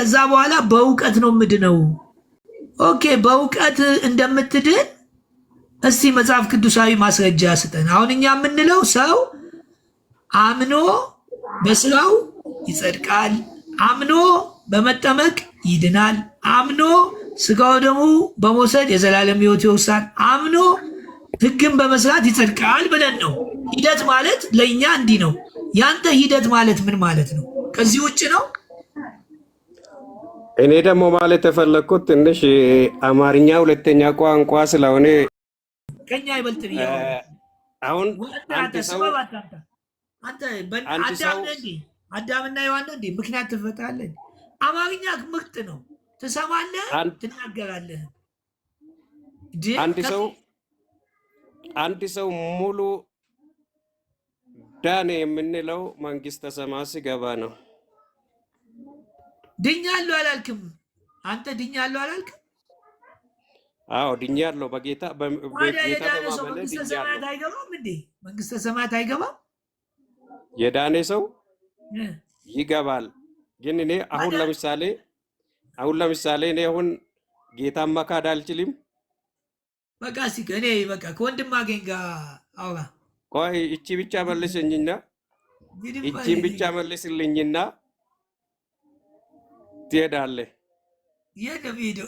ከዛ በኋላ በእውቀት ነው ምድነው። ኦኬ በእውቀት እንደምትድን እስቲ መጽሐፍ ቅዱሳዊ ማስረጃ ስጠን። አሁን እኛ የምንለው ሰው አምኖ በስራው ይጸድቃል፣ አምኖ በመጠመቅ ይድናል፣ አምኖ ስጋው ደሙ በመውሰድ የዘላለም ሕይወት ይወርሳል፣ አምኖ ሕግን በመስራት ይጸድቃል ብለን ነው። ሂደት ማለት ለእኛ እንዲህ ነው። ያንተ ሂደት ማለት ምን ማለት ነው? ከዚህ ውጭ ነው? እኔ ደግሞ ማለት የፈለግኩት ትንሽ አማርኛ ሁለተኛ ቋንቋ ስለሆነ ከኛ ይበልጥ አሁን አዳምና ሔዋን እንዴ ምክንያት ትፈጥራለህ? አማርኛ ምርጥ ነው። ትሰማለህ፣ ትናገራለህ። አንድ ሰው ሙሉ ዳኔ የምንለው መንግስተ ሰማያት ሲገባ ነው። ድኛለሁ አላልክም? አንተ ድኛለሁ አላልክም? አዎ ድኛለሁ። በጌታ የዳነ ሰው መንግስተ ሰማያት አይገባም እንዴ? መንግስተ ሰማያት አይገባም? የዳነ ሰው ይገባል። ግን እኔ አሁን ለምሳሌ እኔ አሁን ጌታን መካድ አልችልም። በቃ እስኪ እኔ በቃ ከወንድም አገኝ ጋር አውራ። ቆይ እቺ ብቻ መልስልኝና እቺን ብቻ መልስልኝና ትሄዳለህ። የለም ሄዶ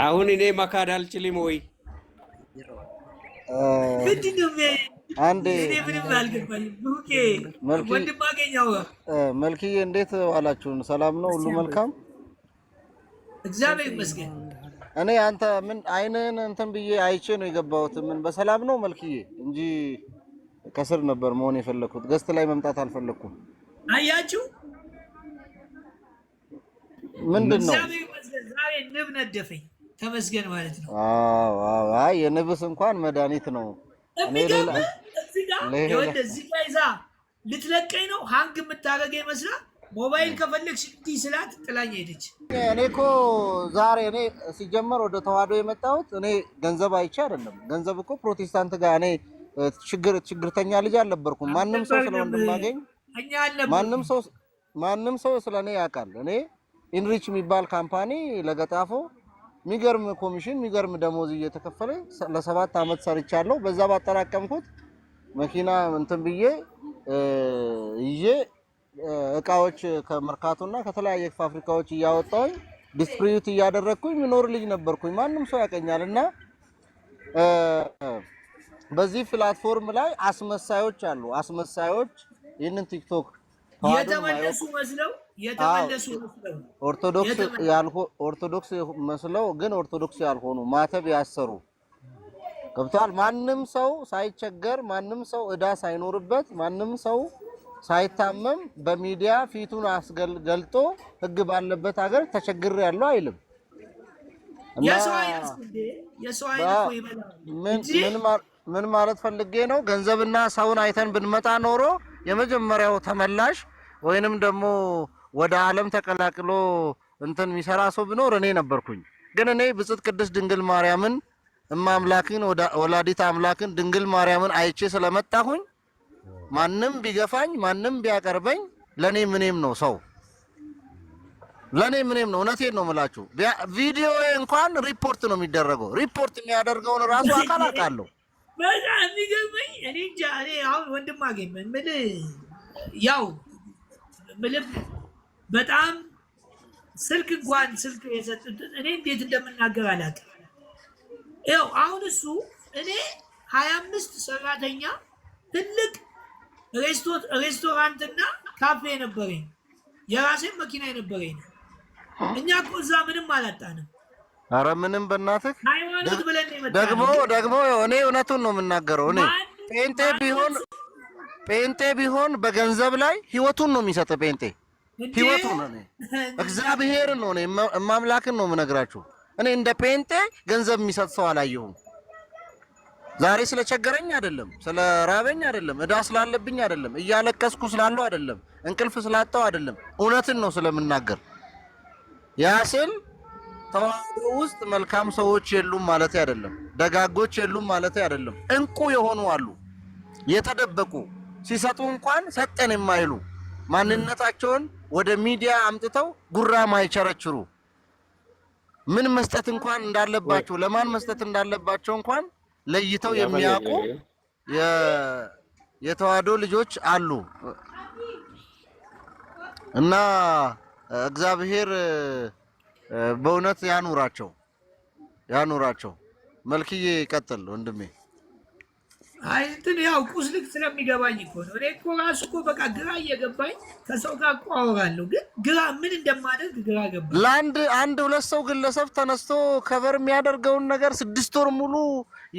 አሁን እኔ መካድ አልችልም ወይ? ምንድነው? አንዴ ወንድም አገኝ አውራ። መልክዬ እንዴት ዋላችሁን? ሰላም ነው? ሁሉ መልካም? እግዚአብሔር ይመስገን። እኔ አንተ ምን አይነን እንትን ብዬ አይቼ ነው የገባሁት። ምን በሰላም ነው መልክዬ? እንጂ ከስር ነበር መሆን የፈለኩት፣ ገስት ላይ መምጣት አልፈለኩም። አያችሁ ምንድነው? እግዚአብሔር ይመስገን። ዛሬ ንብ ነደፈኝ፣ ተመስገን ማለት ነው። አዎ አይ የንብስ እንኳን መድኃኒት ነው። እኔ ሌላ እዚህ ጋር ይዛ ልትለቀኝ ነው። ሃንግ የምታደርገኝ መስላ ሞባይል ከፈለግሽ እንዲህ ስላት ጥላኝ ሄደች። እኔ እኮ ዛሬ እኔ ሲጀመር ወደ ተዋህዶ የመጣሁት እኔ ገንዘብ አይቼ አይደለም። ገንዘብ እኮ ፕሮቴስታንት ጋር እኔ ችግርተኛ ልጅ አልነበርኩም። ማንም ሰው ስለወንድማገኝ ማንም ሰው ስለኔ ያውቃል። እኔ ኢንሪች የሚባል ካምፓኒ ለገጣፎ የሚገርም ኮሚሽን የሚገርም ደሞዝ እየተከፈለ ለ7 ዓመት ሰርቻለሁ። በዛ ባጠራቀምኩት መኪና እንትን ብዬ ይዤ እቃዎች ከመርካቶና ከተለያየ ፋብሪካዎች እያወጣሁኝ ዲስትሪቢዩት እያደረግኩኝ ምኖር ልጅ ነበርኩኝ። ማንም ሰው ያቀኛልና በዚህ ፕላትፎርም ላይ አስመሳዮች አሉ። አስመሳዮች ይህንን ቲክቶክ የተመለሱ መስለው ኦርቶዶክስ መስለው ግን ኦርቶዶክስ ያልሆኑ ማተብ ያሰሩ ገብቷል። ማንም ሰው ሳይቸገር፣ ማንም ሰው እዳ ሳይኖርበት፣ ማንም ሰው ሳይታመም በሚዲያ ፊቱን አስገልጦ ህግ ባለበት ሀገር ተቸግር ያለው አይልም። ምን ማለት ፈልጌ ነው? ገንዘብና ሰውን አይተን ብንመጣ ኖሮ የመጀመሪያው ተመላሽ ወይንም ደግሞ ወደ ዓለም ተቀላቅሎ እንትን የሚሰራ ሰው ቢኖር እኔ ነበርኩኝ። ግን እኔ ብጽዕት ቅድስት ድንግል ማርያምን እማምላክን ወላዲተ አምላክን ድንግል ማርያምን አይቼ ስለመጣሁኝ ማንም ቢገፋኝ ማንም ቢያቀርበኝ ለኔ ምንም ነው። ሰው ለኔ ምንም ነው። እውነቴን ነው የምላችሁ። ቪዲዮ እንኳን ሪፖርት ነው የሚደረገው። ሪፖርት የሚያደርገውን ራሱ አካል አውቃለሁ። በጣም የሚገርመኝ እኔ እንጃ። እኔ አሁን ወንድም አገኝ ምን ያው ምንም በጣም ስልክ የሰጡት እኔ እንዴት እንደምናገር አላውቅም። ያው አሁን እሱ እኔ 25 ሰራተኛ ትልቅ ሬስቶራንትና ካፌ ነበረኝ፣ የራሴን መኪና የነበረኝ። እኛ እኮ እዛ ምንም አላጣንም። አረ ምንም በእናትህ ሃይማኖት ብለን ደግሞ እኔ እውነቱን ነው የምናገረው። እኔ ጴንጤ ቢሆን በገንዘብ ላይ ህይወቱን ነው የሚሰጥ። ጴንጤ ህይወቱን ነው እግዚአብሔርን ነው እማምላክን ነው የምነግራችሁ። እኔ እንደ ጴንጤ ገንዘብ የሚሰጥ ሰው አላየሁም። ዛሬ ስለቸገረኝ አይደለም፣ ስለራበኝ አይደለም፣ እዳ ስላለብኝ አይደለም፣ እያለቀስኩ ስላለው አይደለም፣ እንቅልፍ ስላጣው አይደለም። እውነትን ነው ስለምናገር። ያ ስል ተዋህዶ ውስጥ መልካም ሰዎች የሉም ማለት አይደለም፣ ደጋጎች የሉም ማለት አይደለም። እንቁ የሆኑ አሉ፣ የተደበቁ ሲሰጡ እንኳን ሰጠን የማይሉ ማንነታቸውን ወደ ሚዲያ አምጥተው ጉራ ማይቸረችሩ ምን መስጠት እንኳን እንዳለባቸው ለማን መስጠት እንዳለባቸው እንኳን ለይተው የሚያውቁ የተዋህዶ ልጆች አሉ እና እግዚአብሔር በእውነት ያኑራቸው። መልክዬ ይቀጥል ወንድሜ። አይ እንትን ያው ቁስልክ ስለሚገባኝ እኮ ነው። እኔ እኮ ራሱ እኮ በቃ ግራ እየገባኝ ከሰው ጋር እኮ አወራለሁ፣ ግን ግራ ምን እንደማደርግ ግራ ገባኝ። ለአንድ ሁለት ሰው ግለሰብ ተነስቶ ከበር የሚያደርገውን ነገር 6 ወር ሙሉ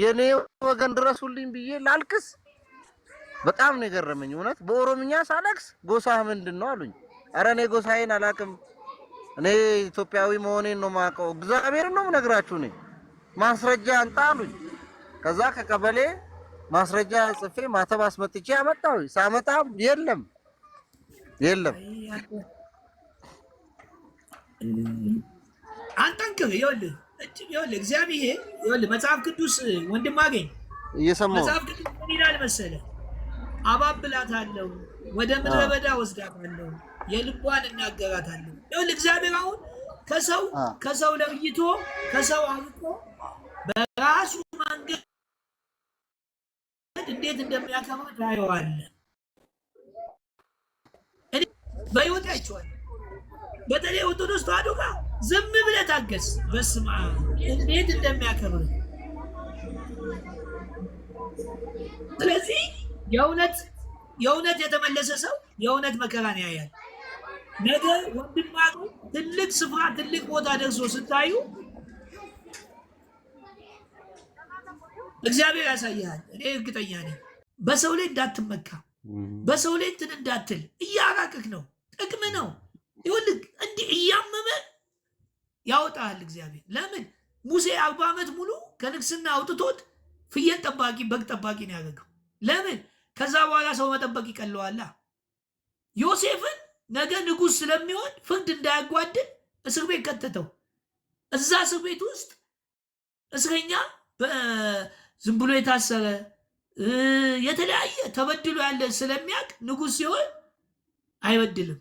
የኔ ወገን ድረሱልኝ ብዬ ላልክስ በጣም ነው የገረመኝ። እውነት በኦሮምኛ ሳለክስ ጎሳህ ምንድን ነው አሉኝ። ኧረ እኔ ጎሳዬን አላውቅም፣ እኔ ኢትዮጵያዊ መሆኔን ነው የማውቀው። እግዚአብሔር ነው የምነግራችሁ። እኔ ማስረጃ አንጣ አሉኝ። ከዛ ከቀበሌ ማስረጃ ጽፌ ማተብ አስመጥቼ አመጣሁ። ሳመጣም የለም አንተንከ ይኸውልህ እግዚአብሔር ይኸውልህ መጽሐፍ ቅዱስ ወንድም አገኝ እየሰማሁ መጽሐፍ ቅዱስ ምን ይላል መሰለህ? አባብላታለሁ፣ ወደ ምድረ በዳ ወስዳታለሁ፣ የልቧን እናገራታለሁ። ይኸውልህ እግዚአብሔር አሁን ከሰው ለይቶ ከሰው አውቆ በራሱ መንገድ እንዴት እንደሚያከብር ታየዋለህ። እኔ በሕይወት አይቼዋለሁ። በተለይ ኦርቶዶክስ ተዋህዶ ጋር ዝም ብለህ ታገስ። በስመ አብ እንዴት እንደሚያከብር። ስለዚህ የእውነት የተመለሰ ሰው የእውነት መከራን ያያል። ነገ ወንድማቱ ትልቅ ስፍራ ትልቅ ቦታ ደርሶ ስታዩ እግዚአብሔር ያሳያል። እኔ እርግጠኛ ነኝ። በሰው ላይ እንዳትመካ፣ በሰው ላይ እንትን እንዳትል። እያራቅክ ነው፣ ጥቅም ነው። ይኸውልህ እንዲህ እያመመ ያወጣል እግዚአብሔር። ለምን ሙሴ 40 ዓመት ሙሉ ከንግስና አውጥቶት ፍየል ጠባቂ በግ ጠባቂ ነው ያደረገው? ለምን? ከዛ በኋላ ሰው መጠበቅ ይቀለዋላ። ዮሴፍን ነገ ንጉሥ ስለሚሆን ፍርድ እንዳያጓድል እስር ቤት ከተተው። እዛ እስር ቤት ውስጥ እስረኛ ዝም ብሎ የታሰረ የተለያየ ተበድሎ ያለ ስለሚያውቅ ንጉሥ ሲሆን አይበድልም።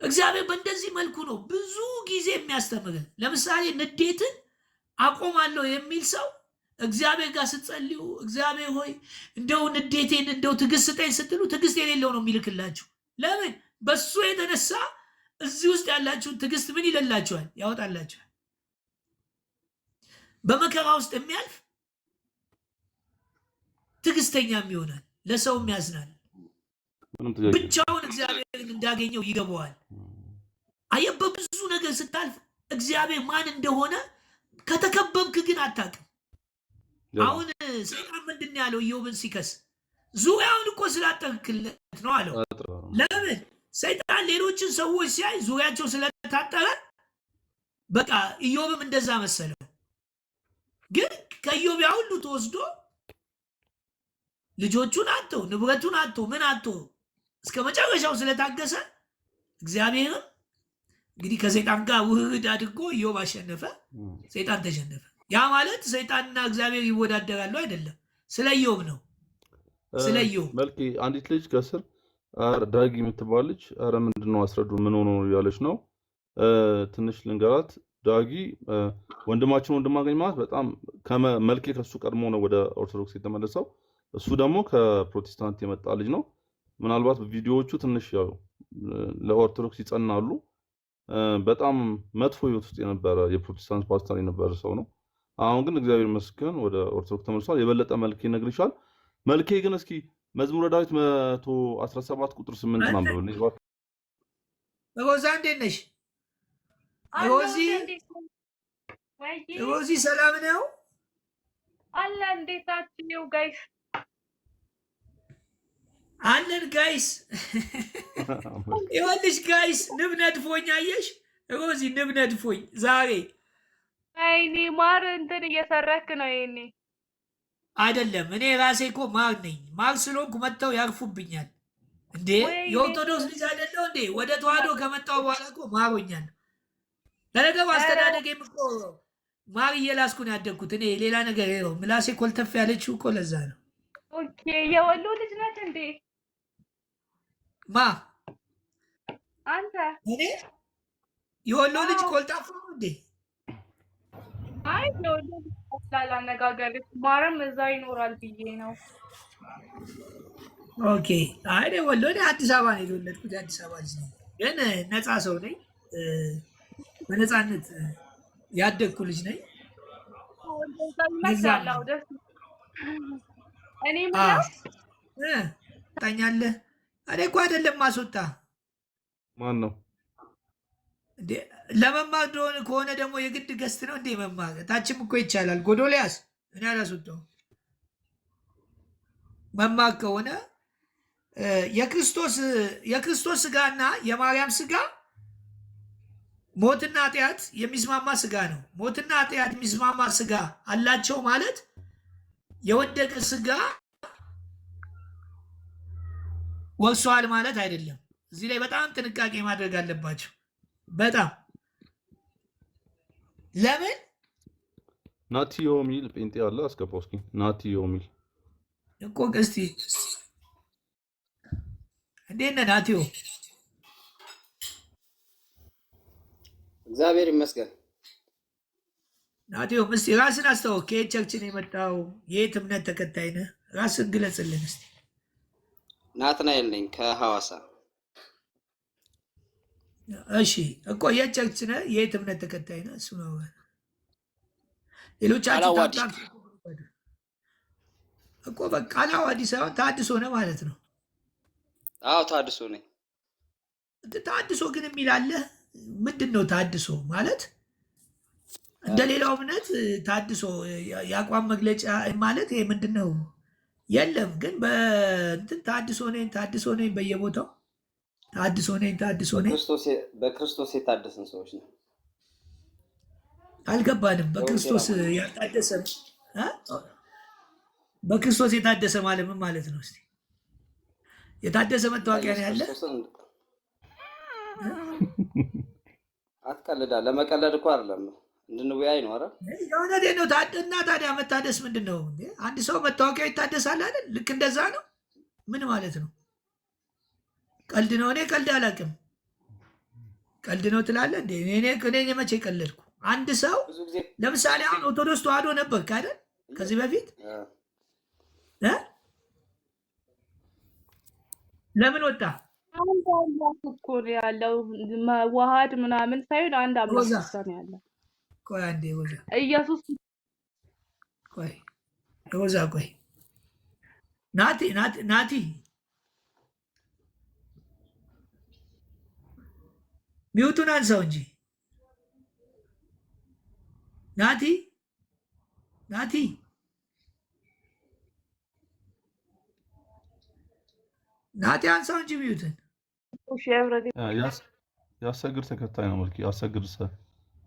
እግዚአብሔር በእንደዚህ መልኩ ነው ብዙ ጊዜ የሚያስተምረን። ለምሳሌ ንዴትን አቆማለሁ የሚል ሰው እግዚአብሔር ጋር ስትጸልዩ እግዚአብሔር ሆይ እንደው ንዴቴን እንደው ትዕግስት ስጠኝ ስትሉ ትዕግስት የሌለው ነው የሚልክላችሁ። ለምን? በሱ የተነሳ እዚህ ውስጥ ያላችሁን ትዕግስት ምን ይለላችኋል? ያወጣላችኋል። በመከራ ውስጥ የሚያልፍ ትዕግስተኛም ይሆናል፣ ለሰውም ያዝናል። ብቻውን እግዚአብሔርን እንዳገኘው ይገባዋል። አየህ፣ በብዙ ነገር ስታልፍ እግዚአብሔር ማን እንደሆነ ከተከበብክ ግን አታውቅም። አሁን ሰይጣን ምንድን ያለው ኢዮብን ሲከስ ዙሪያውን እኮ ስላጠርክለት ነው አለው። ለምን? ሰይጣን ሌሎችን ሰዎች ሲያይ ዙሪያቸው ስለታጠረ በቃ ኢዮብም እንደዛ መሰለው። ግን ከኢዮብ ያ ሁሉ ተወስዶ ልጆቹን አጥቶ ንብረቱን አጥቶ ምን አጥቶ እስከ መጨረሻው ስለታገሰ እግዚአብሔርም እንግዲህ ከሰይጣን ጋር ውህድ አድርጎ ኢዮብ አሸነፈ፣ ሰይጣን ተሸነፈ። ያ ማለት ሰይጣንና እግዚአብሔር ይወዳደራሉ አይደለም። ስለ ኢዮብ ነው። ስለ ኢዮብ መልክ አንዲት ልጅ ከስር ዳጊ የምትባል ልጅ ኧረ ምንድነው አስረዱ ምን ሆኖ ያለች ነው። ትንሽ ልንገራት። ዳጊ ወንድማችን ወንድማገኝ ማለት በጣም መልኬ ከሱ ቀድሞ ነው ወደ ኦርቶዶክስ የተመለሰው። እሱ ደግሞ ከፕሮቴስታንት የመጣ ልጅ ነው። ምናልባት ቪዲዮዎቹ ትንሽ ያው ለኦርቶዶክስ ይጸናሉ። በጣም መጥፎ ህይወት ውስጥ የነበረ የፕሮቴስታንት ፓስተር የነበረ ሰው ነው። አሁን ግን እግዚአብሔር ይመስገን ወደ ኦርቶዶክስ ተመልሷል። የበለጠ መልኬ ይነግርሻል። መልኬ ግን እስኪ መዝሙረ ዳዊት 117 ቁጥር 8 አንብብልኝ። ሮዛ እንዴት ነሽ? ሮዚ ሰላም ነው አለ። እንዴት ናችሁ ጋይስ? አለን ጋይስ። ይኸውልሽ ጋይስ ንብ ነድፎኝ አየሽ? ሮዚ ንብ ነድፎኝ ዛሬ። አይኔ ማር እንትን እየሰረክ ነው። ይሄኔ አይደለም እኔ ራሴ እኮ ማር ነኝ። ማር ስለሆንኩ መጥተው ያርፉብኛል እንዴ። የኦርቶዶክስ ልጅ አይደለሁ እንዴ? ወደ ተዋህዶ ከመጣሁ በኋላ እኮ ማሮኛል። ለነገሩ አስተዳደጌም እኮ ማር እየላስኩ ነው ያደግኩት። እኔ ሌላ ነገር ይኸው ምላሴ ኮልተፍ ያለችው እኮ ለዛ ነው። ኦኬ የወሎ ልጅ ነች እንዴ? ማ አንተ እኔ የወሎ ልጅ ቆልጣፋ ነው እንዴ? አይ ነው አነጋገር ማረም እዛ ይኖራል ብዬ ነው። ኦኬ። አይ ወሎ እኔ አዲስ አበባ ነው የተወለድኩት። አዲስ አበባ ልጅ ነኝ፣ ግን ነፃ ሰው ነኝ። በነፃነት ያደግኩ ልጅ ነኝ። እኔ ምነው ታኛለህ? እኔ እኮ አይደለም ማስወጣ። ማን ነው ለመማር ከሆነ ደግሞ የግድ ገስት ነው እንዴ መማር? ታችም እኮ ይቻላል። ጎዶልያስ እኔ አላስወጣሁም። መማር ከሆነ የክርስቶስ ስጋና የማርያም ስጋ ሞትና ኃጢአት የሚስማማ ስጋ ነው። ሞትና ኃጢአት የሚስማማ ስጋ አላቸው ማለት የወደቀ ስጋ ወርሰዋል ማለት አይደለም። እዚህ ላይ በጣም ጥንቃቄ ማድረግ አለባቸው። በጣም ለምን ናቲዮ ሚል ጴንጤ አለ። አስገባው እስኪ ናቲዮ ሚል እኮ እስቲ እንዴት ነህ ናቲዮ? እግዚአብሔር ይመስገን። ናቲዮ እስቲ ራስን አስተዋውቅ። ከየት ቸርች ነው የመጣው? የት እምነት ተከታይ ነህ? ራስን ግለጽልን እስቲ። ናትናኤል ነኝ ከሐዋሳ። እሺ እኮ የት ቸርች ነህ? የት እምነት ተከታይ ነህ? እሱ ነው። ሌሎቻችሁ እኮ በቃ አላዋዲ ሳይሆን ታድሶ ነህ ማለት ነው። አዎ ታድሶ ነኝ። ታድሶ ግን የሚላለህ ምንድን ነው? ታድሶ ማለት እንደ ሌላው እምነት ታድሶ የአቋም መግለጫ ማለት ይሄ ምንድን ነው? የለም። ግን በእንትን ታድሶ ነኝ በየቦታው ታድሶ ነኝ። በክርስቶስ የታደስን ሰዎች ነው። አልገባንም። በክርስቶስ ያልታደሰ በክርስቶስ የታደሰ ማለት ምን ማለት ነው? እስኪ የታደሰ መታወቂያ ነው ያለ? አትቀልዳ። ለመቀለድ እኮ አይደለም እንድንወያይ ነው። አረ የሆነ ነው። እና ታዲያ መታደስ ምንድን ነው? አንድ ሰው መታወቂያ ይታደሳል አይደል? ልክ እንደዛ ነው። ምን ማለት ነው? ቀልድ ነው። እኔ ቀልድ አላውቅም። ቀልድ ነው ትላለህ እንዴ? እኔ መቼ ቀለድኩ? አንድ ሰው ለምሳሌ አሁን ኦርቶዶክስ ተዋህዶ ነበር አይደል? ከዚህ በፊት ለምን ወጣ? አንድ አምላክ እኮ ነው ያለው። መዋሃድ ምናምን ሳይሆን አንድ አምላክ ብቻ ነው ያለው። ቆይ አንዴ ወዛ ኢየሱስ ቆይ ወዛ ቆይ ናቲ ሚውቱን አንሳው እንጂ ናቲ አንሳው እንጂ ሚውትን። ያሰግድ ተከታይ ነው። መልክ ያሰግድ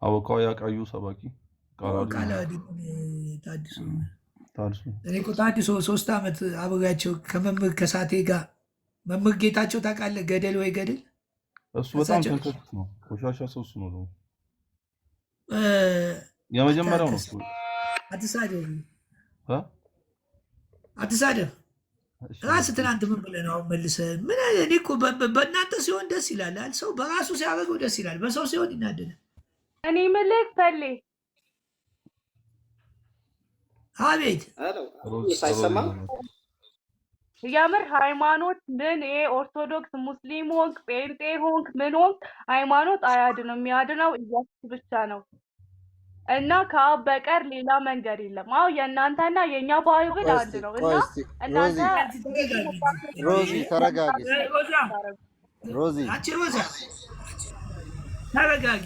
አወቃው ያቃዩ ሰባኪ እኔ እኮ ታድሶ 3 ዓመት አብሬያቸው ከመምህር ከሳቴ ጋር መምህር ጌታቸው ታውቃለህ? ገደል ወይ ገደል እሱ በጣም ተንከት ነው። ቆሻሻ ሰው እሱ ነው። የመጀመሪያው ነው። አትሳደብ። ራስህ ትናንት ምን ብለህ ነው? አሁን መልሰህ ምን? እኔ እኮ በእናንተ ሲሆን ደስ ይላል። ሰው በራሱ ሲያደርገው ደስ ይላል። በሰው ሲሆን ይናደዳል። እኔ ምልክ ፈሌ አቤት ሳይሰማ የምር ሃይማኖት ምን ኦርቶዶክስ ሙስሊም ሆንክ ጴንጤ ሆንክ ምን ሆንክ ሃይማኖት አያድነው። የሚያድነው ኢየሱስ ብቻ ነው እና ከአብ በቀር ሌላ መንገድ የለም። አዎ የእናንተና የኛ ባይብል አንድ ነው እና እናንተ ሮዚ ተረጋጊ። ሮዚ ተረጋጊ።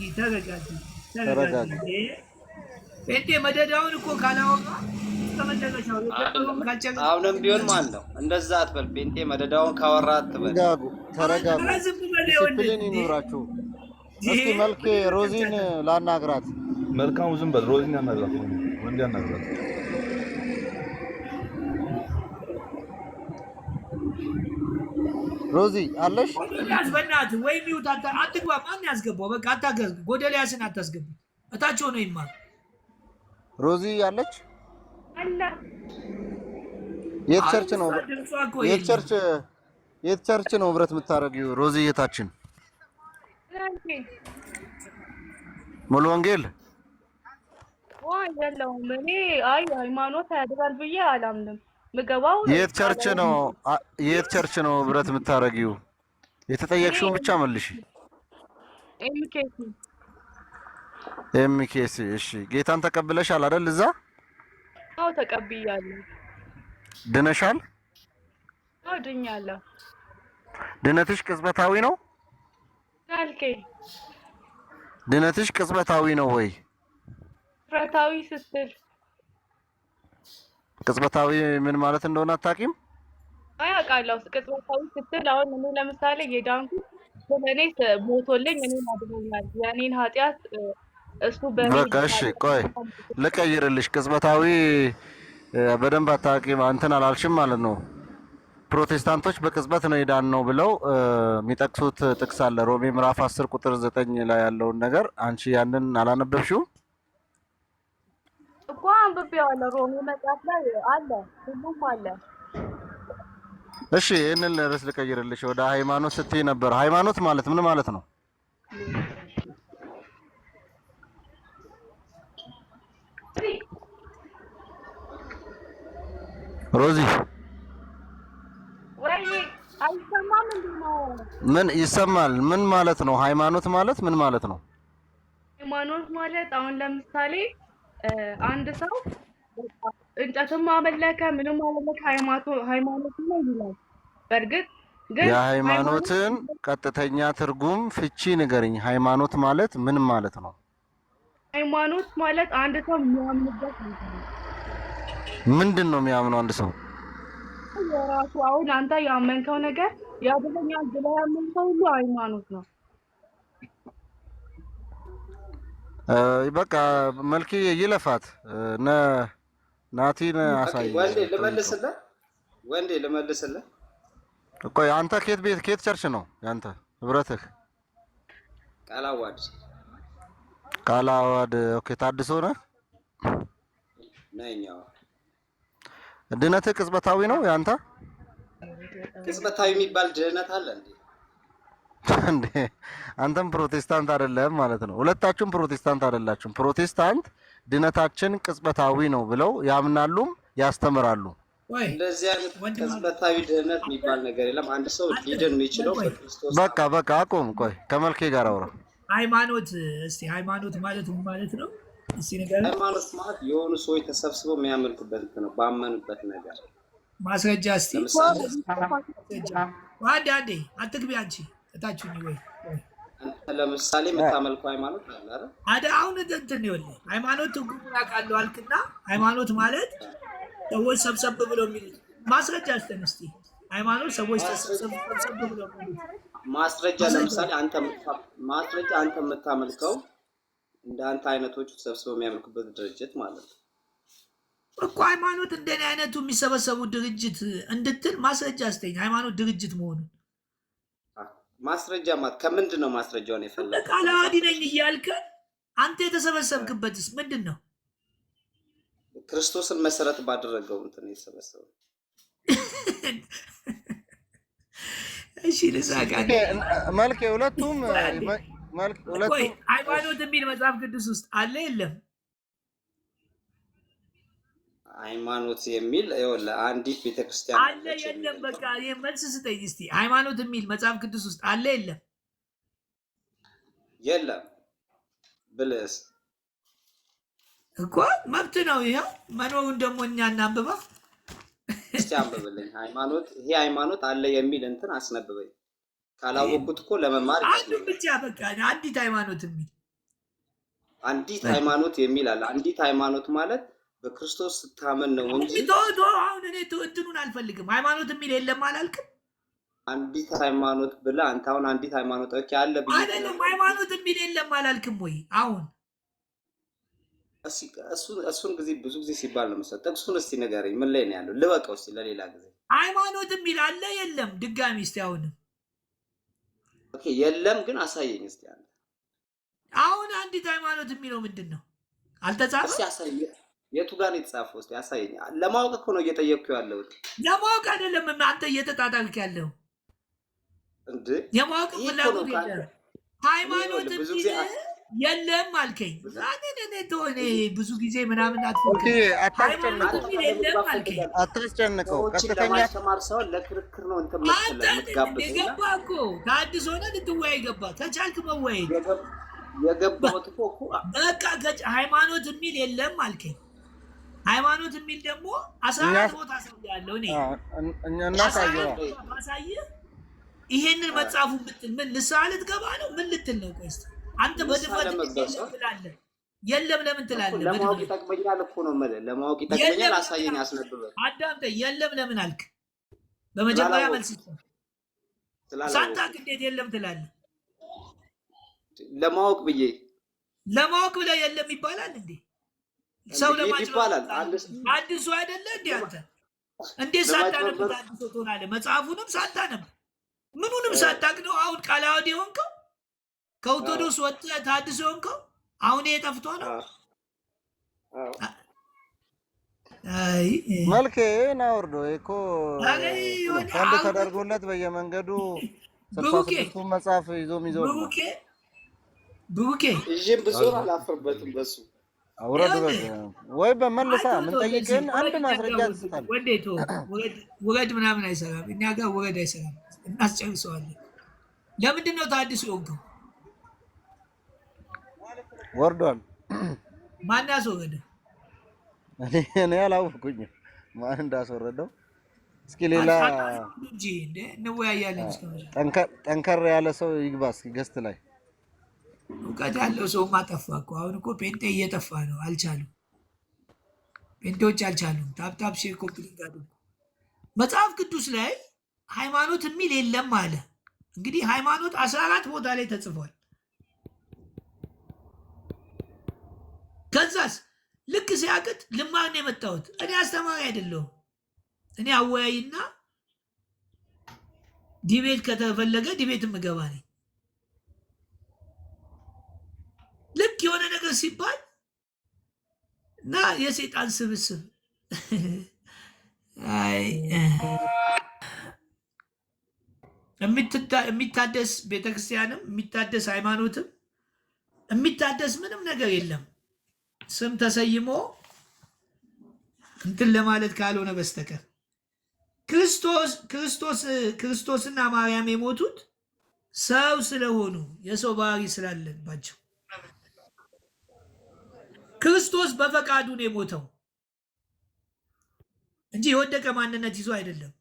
ጴንጤ መደዳውን እኮ ካላወራ አሁንም ቢሆን ማለት ነው እንደዛ አትበል። ጴንጤ መደዳውን ካወራ አትበል። ተረጋጉ። ዲሲፕሊን ይኑራችሁ። እስኪ መልኬ ሮዚን ላናግራት። መልካሙ ዝም በል። ሮዚን ያናግራት። ወንድ ያናግራት። ሮዚ አለሽ? በእናትህ ወይ ሚውት አትግባ። ማን ያስገባው? በቃ አታገዝ። ጎደልያስን አታስገባ። እታቸው ነው ይማር። ሮዚ አለች? አላ የት ቸርች ነው? የት ቸርች? የት ቸርች ነው ህብረት የምታደርጊው ሮዝዬታችን? ሙሉ ወንጌል የለውም። እኔ አይ ሃይማኖት ያድራል ብዬ አላምንም። ምገባው የት ቸርች ነው ህብረት የምታደርጊው? የተጠየቅሽውን ብቻ መልሺ። ኤምኬሲ። እሺ ጌታን ተቀብለሻል አይደል? እዛ አዎ ተቀብያለሁ። ድነሻል? አዎ ድኛለሁ። ድነትሽ ቅጽበታዊ ነው? አልከኝ። ድነትሽ ቅጽበታዊ ነው ወይ? ቅጽበታዊ ስትል ቅጽበታዊ ምን ማለት እንደሆነ አታውቂም? አይ አውቃለሁ። ቅጽበታዊ ስትል አሁን እኔ ለምሳሌ የዳንኩት ስለኔ ሞቶልኝ እኔን አድኖኛል። የኔን ኃጢአት እሱ በቃ እሺ ቆይ ልቀይርልሽ። ቅጽበታዊ በደንብ አታውቂም እንትን አላልሽም ማለት ነው። ፕሮቴስታንቶች በቅጽበት ነው የዳን ነው ብለው የሚጠቅሱት ጥቅስ አለ። ሮሜ ምዕራፍ 10 ቁጥር 9 ላይ ያለውን ነገር አንቺ ያንን አላነበብሽው? እኮ አንብቤዋለሁ። ሮሜ መጽሐፍ ላይ አለ፣ ሁሉም አለ። እሺ ይህንን ርዕስ ልቀይርልሽ። ወደ ሃይማኖት ስትይ ነበር። ሃይማኖት ማለት ምን ማለት ነው? ሮዚ ወይ አይሰማም እንዴ ነው? ምን ይሰማል? ምን ማለት ነው? ሃይማኖት ማለት ምን ማለት ነው? ሃይማኖት ማለት አሁን ለምሳሌ አንድ ሰው እንጨትም አመለከ ምንም አመለከ ሃይማኖት ነው ይላል። በእርግጥ ግን የሃይማኖትን ቀጥተኛ ትርጉም ፍቺ ንገርኝ። ሃይማኖት ማለት ምን ማለት ነው? ሃይማኖት ማለት አንድ ሰው የሚያምንበት ነው። ምንድን ነው የሚያምነው አንድ ሰው? የራሱ አሁን አንተ ያመንከው ነገር ያደረኛል ብለህ ያመንከው ሁሉ ሃይማኖት ነው። በቃ መልኪ ይለፋት ናቲን አሳይ። ወንዴ ልመልስልህ። ቆይ አንተ ከየት ቸርች ነው ያንተ ህብረትህ? ቃላዋድ። ኦኬ ታድሶ ነህ? ነኛው። ድነትህ ቅጽበታዊ ነው ያንተ? ቅጽበታዊ የሚባል ድህነት አለ እንዴ? እንዴ አንተም ፕሮቴስታንት አይደለም ማለት ነው። ሁለታችሁም ፕሮቴስታንት አይደላችሁም። ፕሮቴስታንት ድነታችን ቅጽበታዊ ነው ብለው ያምናሉም ያስተምራሉ። እንደዚህ አይነት ቅጽበታዊ ድህነት የሚባል ነገር የለም። አንድ ሰው ሊድን የሚችለው በክርስቶስ። በቃ አቁም። ቆይ ከመልኬ ጋር አውራ። ሃይማኖት ሃይማኖት ማለት ምን ማለት ነው? ሃይማኖት ማለት የሆኑ ሰዎች ተሰብስበው የሚያመልኩበት ነው፣ ባመኑበት ነገር። ማስረጃ እስቲ አንዴ አትግቢ አንቺ እታችሁኝ ወይ ለምሳሌ የምታመልከው ሃይማኖት አለ አይደል? አሁን እንትን ይኸውልህ ሃይማኖት ትርጉሙን አውቃለሁ አልክና ሃይማኖት ማለት ሰዎች ሰብሰብ ብለው የሚሉት ማስረጃ አስተን እስቲ። ሃይማኖት ሰዎች ሰብሰብ ብለው የሚሉት ማስረጃ ለምሳሌ አንተ የምታመልከው እንደ አንተ አይነቶቹ ተሰብስበው የሚያመልኩበት ድርጅት ማለት ነው እኮ። ሃይማኖት እንደኔ አይነቱ የሚሰበሰቡ ድርጅት እንድትል ማስረጃ አስተኝ ሃይማኖት ድርጅት መሆኑን። ማስረጃ ማለት ከምንድን ነው ማስረጃውን የፈለገው? ቃለ ዓዋዲ ነኝ እያልክ አንተ የተሰበሰብክበትስ ምንድን ነው? ክርስቶስን መሰረት ባደረገው እንትን የተሰበሰበው። እሺ ልሳቃ መልክ ሁለቱም ሃይማኖት የሚል መጽሐፍ ቅዱስ ውስጥ አለ የለም? ሃይማኖት የሚል ይኸውልህ አንዲት ቤተክርስቲያን አለ የለም? በቃ መልስ ስጠኝ እስቲ። ሃይማኖት የሚል መጽሐፍ ቅዱስ ውስጥ አለ የለም? የለም ብለስ እኮ መብት ነው። ይኸው መኖሩን ደግሞ እኛ እናንብባ እስቲ አንብብልኝ። ይሄ ሃይማኖት አለ የሚል እንትን አስነብበኝ። ካላወቁት እኮ ለመማር አንዱ ብቻ በቃ አንዲት ሃይማኖት የሚል አለ። አንዲት ሃይማኖት ማለት በክርስቶስ ስታመን ነው እንጂ አሁን እኔ እንትኑን አልፈልግም። ሃይማኖት የሚል የለም አላልክም? አንዲት ሃይማኖት ብለህ አንተ አሁን አንዲት ሃይማኖት አለ ብዬ አይደለም። ሃይማኖት የሚል የለም አላልክም ወይ? አሁን እሱን ጊዜ ብዙ ጊዜ ሲባል ነው መሰለህ። ጥቅሱን እስቲ ንገረኝ፣ ምን ላይ ነው ያለው? ልበቀው እስቲ ለሌላ ጊዜ። ሃይማኖት የሚል አለ የለም? ድጋሚ እስቲ አሁንም። ኦኬ የለም ግን አሳየኝ እስቲ አንተ። አሁን አንዲት ሃይማኖት የሚለው ምንድን ነው? አልተጻፈም? እስቲ አሳየኝ። የቱ ጋር ነው የተጻፈው? እስቲ አሳየኝ። ለማወቅ እኮ ነው እየጠየቅኩ ያለሁት። ለማወቅ አይደለም አንተ እየተጣጣልክ ያለው። እንዴ የማወቅ ይሄ እኮ ፍላጎት ነው ካለ የለም። ሃይማኖት ብዙ የሚል ጊዜ የለም አልከኝ። እኔ ተሆነ ብዙ ጊዜ ምናምን ኦኬ፣ አትፎክር። ሃይማኖት አታስጨንቀው የሚል የለም አልከኝ። አታስጨንቀው። ሰዎችን ቀጥተኛ ለማስተማር ሳይሆን ለክርክር ነው እንትን አንተ የምትጋብዙና የገባ እኮ ታድሶ ሆነ ልትወያይ ገባ። ከቻልክ መወያየት የገባሁት እኮ በቃ ሃይማኖት የሚል የለም አልከኝ። ሃይማኖት የሚል ደግሞ 14 ቦታ አሳያለሁ እኔ እናሳየው። ማሳየህ ይሄንን መጽሐፉን ብትል ምን ንስሐ ልትገባ ነው? ምን ልትል ነው? ቆይ እስኪ አንተ በድፍረት ትላለህ። የለም ለምን ትላለህ? ለማወቅ ይጠቅመኛል እኮ ነው የምልህ። ለማወቅ ይጠቅመኛል፣ አሳየኝ፣ አስነብበኝ። አዳምጠኝ። የለም ለምን አልክ? በመጀመሪያ መልስ ሳታውቅ እንዴት የለም ትላለህ? ለማወቅ ብዬ ለማወቅ ብለህ የለም ይባላል እንዴ? ሰው ይባላል። አዲሱ አይደለ እንዴ አንተ? እንዴት ሳታነብ አዲሱ ትሆናለህ? መጽሐፉንም ሳታነብ ምኑንም ሳታውቅ ነው አሁን ቃለ ዓዋዲ ሆንከው? ከኦርቶዶክስ ወጥተህ ታድሶ ሆንከው? አሁን ይሄ ጠፍቶ ነው? አይ መልኬ ናወርዶ እኮ አንድ ተደርጎለት በየመንገዱ 66 መጽሐፍ ይዞ የሚዞር ነው። ብሩኬ እሺም ብዙ አላፍርበትም በሱ አውረድ ወይ በመለሳ ምን ጠይቀን አንድ ማስረጃ እንስጣለን። ወዴት ውረድ ምናምን አይሰራም። እኛ ጋር ውረድ አይሰራም። እናስጨርሰዋለን። ለምንድን ነው ታድሶ የሆንከው? ወርዷል። ማን ያስወረደ? እኔ አላወኩኝም ማን እንዳስወረደው። እስኪ ሌላ እንጂ እንደ እንወያያለን። ጠንከር ያለ ሰው ይግባ እስኪ ገስት ላይ። እውቀት ያለው ሰው ማጠፋ እኮ አሁን እኮ ጴንጤ እየጠፋ ነው። አልቻሉም፣ ጴንጤዎች አልቻሉም። ታፕታፕ ሼር ኮምፕሊት አድርጉ። መጽሐፍ ቅዱስ ላይ ሃይማኖት የሚል የለም አለ። እንግዲህ ሃይማኖት 14 ቦታ ላይ ተጽፏል። ከዛስ ልክ ሲያቅት ልማር ነው የመጣሁት። እኔ አስተማሪ አይደለሁም። እኔ አወያይና ዲቤት ከተፈለገ ዲቤት የምገባ ነኝ። ልክ የሆነ ነገር ሲባል እና የሰይጣን ስብስብ የሚታደስ ቤተክርስቲያንም የሚታደስ ሃይማኖትም የሚታደስ ምንም ነገር የለም። ስም ተሰይሞ እንትን ለማለት ካልሆነ በስተቀር ክርስቶስና ማርያም የሞቱት ሰው ስለሆኑ የሰው ባህሪ ስላለባቸው ክርስቶስ በፈቃዱ ነው የሞተው እንጂ የወደቀ ማንነት ይዞ አይደለም።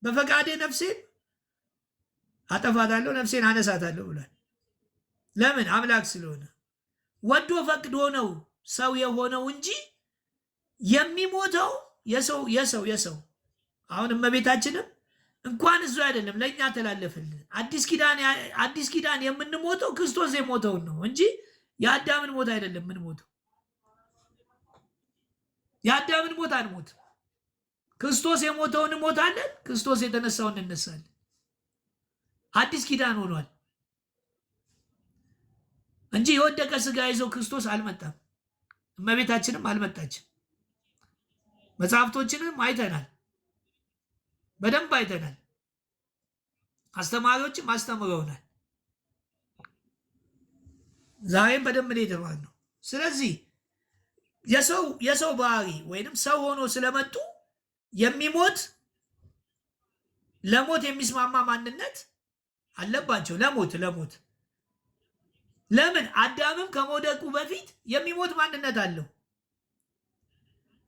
በፈቃዴ ነፍሴን አጠፋታለሁ፣ ነፍሴን አነሳታለሁ ብሏል። ለምን? አምላክ ስለሆነ ወዶ ፈቅዶ ነው ሰው የሆነው እንጂ የሚሞተው የሰው አሁን እመቤታችንም እንኳን እሱ አይደለም ለእኛ ተላለፍልን። አዲስ ኪዳን የምንሞተው ክርስቶስ የሞተውን ነው እንጂ የአዳምን ሞት አይደለም የምንሞተው። የአዳምን ሞት አንሞት። ክርስቶስ የሞተውን እንሞታለን፣ ክርስቶስ የተነሳውን እንነሳለን። አዲስ ኪዳን ሆኗል እንጂ የወደቀ ስጋ ይዘው ክርስቶስ አልመጣም። እመቤታችንም አልመጣችም። መጽሐፍቶችንም አይተናል፣ በደንብ አይተናል። አስተማሪዎችም አስተምረውናል። ዛሬም በደንብ ነው የተማርነው። ስለዚህ የሰው ባህሪ ወይንም ሰው ሆኖ ስለመጡ የሚሞት ለሞት የሚስማማ ማንነት አለባቸው። ለሞት ለምን? አዳምም ከመውደቁ በፊት የሚሞት ማንነት አለው።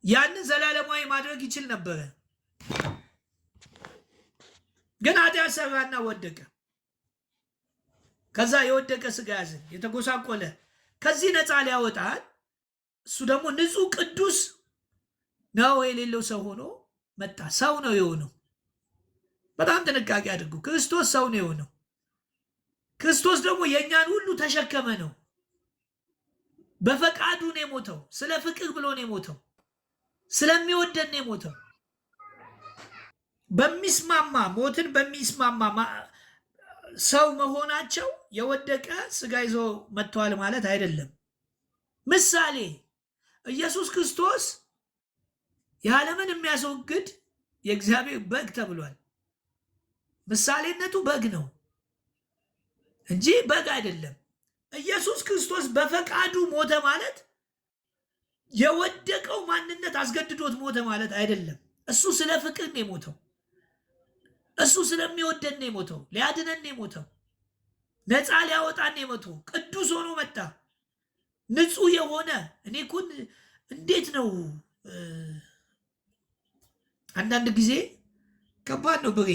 ያንን ዘላለማዊ ማድረግ ይችል ነበረ፣ ግን ኃጢአት ሰራና ወደቀ። ከዛ የወደቀ ስጋ ያዘን፣ የተጎሳቆለ ከዚህ ነፃ ሊያወጣል። እሱ ደግሞ ንጹሕ ቅዱስ ነው የሌለው ሰው ሆኖ መጣ። ሰው ነው የሆነው። በጣም ጥንቃቄ አድርጉ። ክርስቶስ ሰው ነው የሆነው። ክርስቶስ ደግሞ የእኛን ሁሉ ተሸከመ ነው። በፈቃዱ ነው የሞተው። ስለ ፍቅር ብሎ ነው የሞተው። ስለሚወደን ነው የሞተው። በሚስማማ ሞትን በሚስማማ ሰው መሆናቸው የወደቀ ስጋ ይዞ መጥተዋል ማለት አይደለም። ምሳሌ ኢየሱስ ክርስቶስ የዓለምን የሚያስወግድ የእግዚአብሔር በግ ተብሏል። ምሳሌነቱ በግ ነው እንጂ በግ አይደለም። ኢየሱስ ክርስቶስ በፈቃዱ ሞተ ማለት የወደቀው ማንነት አስገድዶት ሞተ ማለት አይደለም። እሱ ስለ ፍቅር ነው የሞተው። እሱ ስለሚወደን ነው የሞተው። ሊያድነን ነው የሞተው። ነፃ ሊያወጣን ነው የሞተው። ቅዱስ ሆኖ መጣ። ንጹህ የሆነ እኔ እኮ እንዴት ነው አንዳንድ ጊዜ ከባድ ነው ብሬ።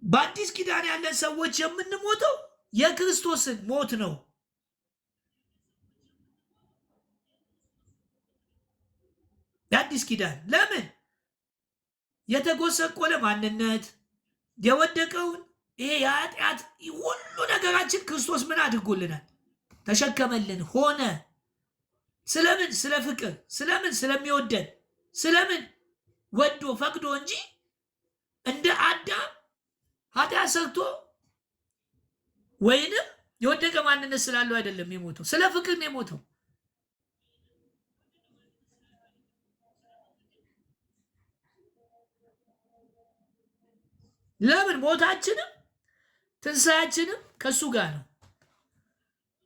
በአዲስ ኪዳን ያለን ሰዎች የምንሞተው የክርስቶስን ሞት ነው። የአዲስ ኪዳን ለምን የተጎሰቆለ ማንነት የወደቀውን ይሄ የኃጢአት ሁሉ ነገራችን ክርስቶስ ምን አድርጎልናል? ተሸከመልን፣ ሆነ። ስለምን? ስለ ፍቅር። ስለምን? ስለሚወደን። ስለምን? ወዶ ፈቅዶ እንጂ እንደ አዳም ኃጢአት ሰርቶ ወይንም የወደቀ ማንነት ስላለው አይደለም የሞተው። ስለ ፍቅር ነው የሞተው። ለምን? ሞታችንም ትንሣኤያችንም ከሱ ጋር ነው።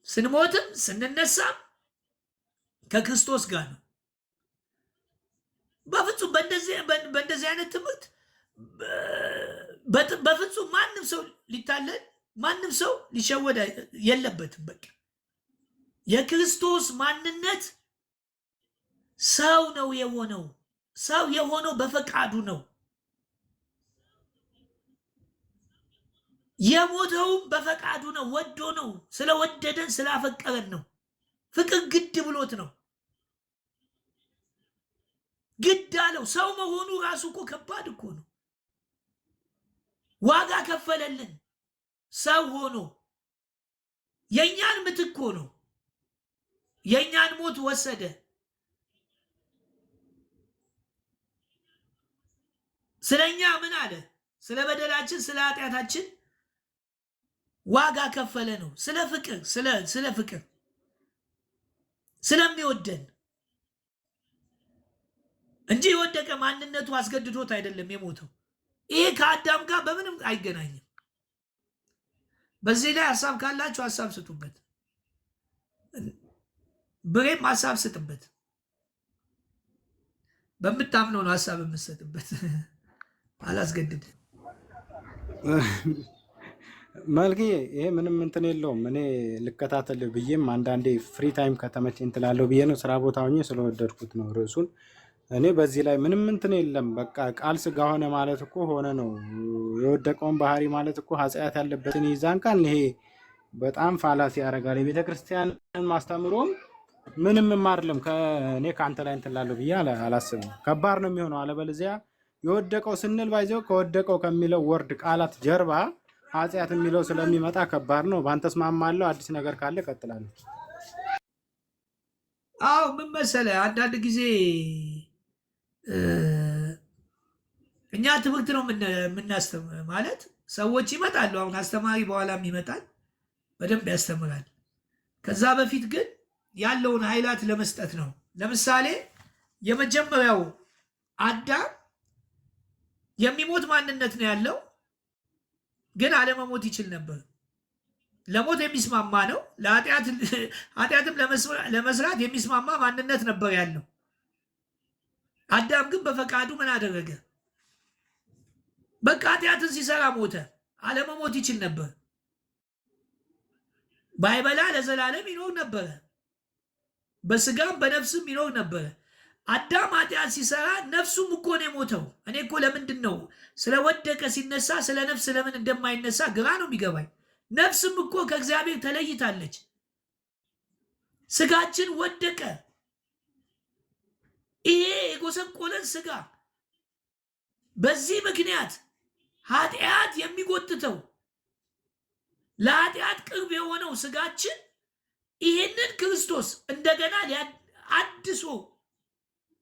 ስንሞትም ስንነሳም ከክርስቶስ ጋር ነው። በፍጹም በእንደዚህ አይነት ትምህርት በፍጹም ማንም ሰው ሊታለል ማንም ሰው ሊሸወድ የለበትም። በቃ የክርስቶስ ማንነት ሰው ነው የሆነው። ሰው የሆነው በፈቃዱ ነው። የሞተውም በፈቃዱ ነው። ወዶ ነው። ስለወደደን ስላፈቀረን ነው። ፍቅር ግድ ብሎት ነው። ግድ አለው። ሰው መሆኑ ራሱ እኮ ከባድ እኮ ነው። ዋጋ ከፈለልን። ሰው ሆኖ የእኛን ምትክ ሆኖ የእኛን ሞት ወሰደ። ስለኛ ምን አለ? ስለ በደላችን ስለ ኃጢአታችን ዋጋ ከፈለ ነው። ስለ ፍቅር ስለ ፍቅር ስለሚወደን እንጂ የወደቀ ማንነቱ አስገድዶት አይደለም የሞተው። ይሄ ከአዳም ጋር በምንም አይገናኝም። በዚህ ላይ ሀሳብ ካላችሁ ሀሳብ ስጡበት። ብሬም ሀሳብ ስጥበት። በምታምነው ነው ሀሳብ የምሰጥበት። አላስገድድ መልክ ይሄ ምንም እንትን የለውም። እኔ ልከታተል ብዬም አንዳንዴ ፍሪ ታይም ከተመቸኝ እንትላለሁ ብዬ ነው። ስራ ቦታ ሆኜ ስለወደድኩት ነው ርዕሱን። እኔ በዚህ ላይ ምንም እንትን የለም። በቃ ቃል ስጋ ሆነ ማለት እኮ ሆነ ነው። የወደቀውን ባህሪ ማለት እኮ ኃጢአት ያለበትን ይዛን ቃል ይሄ በጣም ፋላሲ ያደርጋል። የቤተ ክርስቲያንን ማስተምሮም ምንም ማርለም እኔ ከአንተ ላይ እንትላለሁ ብዬ አላስብም። ከባድ ነው የሚሆነው። አለበለዚያ የወደቀው ስንል ባይዘው ከወደቀው ከሚለው ወርድ ቃላት ጀርባ ኃጢአት የሚለው ስለሚመጣ ከባድ ነው። በአንተ እስማማለሁ። አዲስ ነገር ካለ እቀጥላለሁ። አዎ ምን መሰለህ፣ አንዳንድ ጊዜ እኛ ትምህርት ነው የምናስተምር ማለት ሰዎች ይመጣሉ። አሁን አስተማሪ በኋላም ይመጣል፣ በደንብ ያስተምራል። ከዛ በፊት ግን ያለውን ኃይላት ለመስጠት ነው። ለምሳሌ የመጀመሪያው አዳም የሚሞት ማንነት ነው ያለው፣ ግን አለመሞት ይችል ነበር። ለሞት የሚስማማ ነው። ኃጢአትም ለመስራት የሚስማማ ማንነት ነበር ያለው። አዳም ግን በፈቃዱ ምን አደረገ? በቃ ኃጢአትን ሲሰራ ሞተ። አለመሞት ይችል ነበር። ባይበላ ለዘላለም ይኖር ነበረ። በስጋም በነፍስም ይኖር ነበረ። አዳም ኃጢአት ሲሰራ ነፍሱም እኮ ነው የሞተው። እኔ እኮ ለምንድን ነው ስለወደቀ ሲነሳ ስለ ነፍስ ለምን እንደማይነሳ ግራ ነው የሚገባኝ። ነፍስም እኮ ከእግዚአብሔር ተለይታለች። ስጋችን ወደቀ። ይሄ የጎሰቆለን ስጋ በዚህ ምክንያት ኃጢአት የሚጎትተው ለኃጢአት ቅርብ የሆነው ስጋችን ይህንን ክርስቶስ እንደገና አድሶ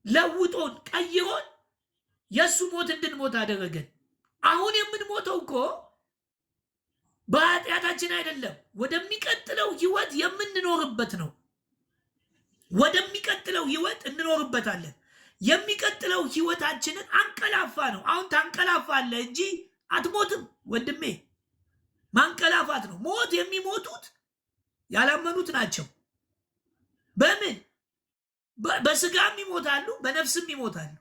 ለውጦን ቀይሮን የእሱ ሞት እንድንሞት አደረገን። አሁን የምንሞተው እኮ በኃጢአታችን አይደለም፣ ወደሚቀጥለው ህይወት የምንኖርበት ነው። ወደሚቀጥለው ህይወት እንኖርበታለን። የሚቀጥለው ህይወታችንን አንቀላፋ ነው። አሁን ታንቀላፋለህ እንጂ አትሞትም ወንድሜ። ማንቀላፋት ነው። ሞት የሚሞቱት ያላመኑት ናቸው። በምን በስጋም ይሞታሉ፣ በነፍስም ይሞታሉ።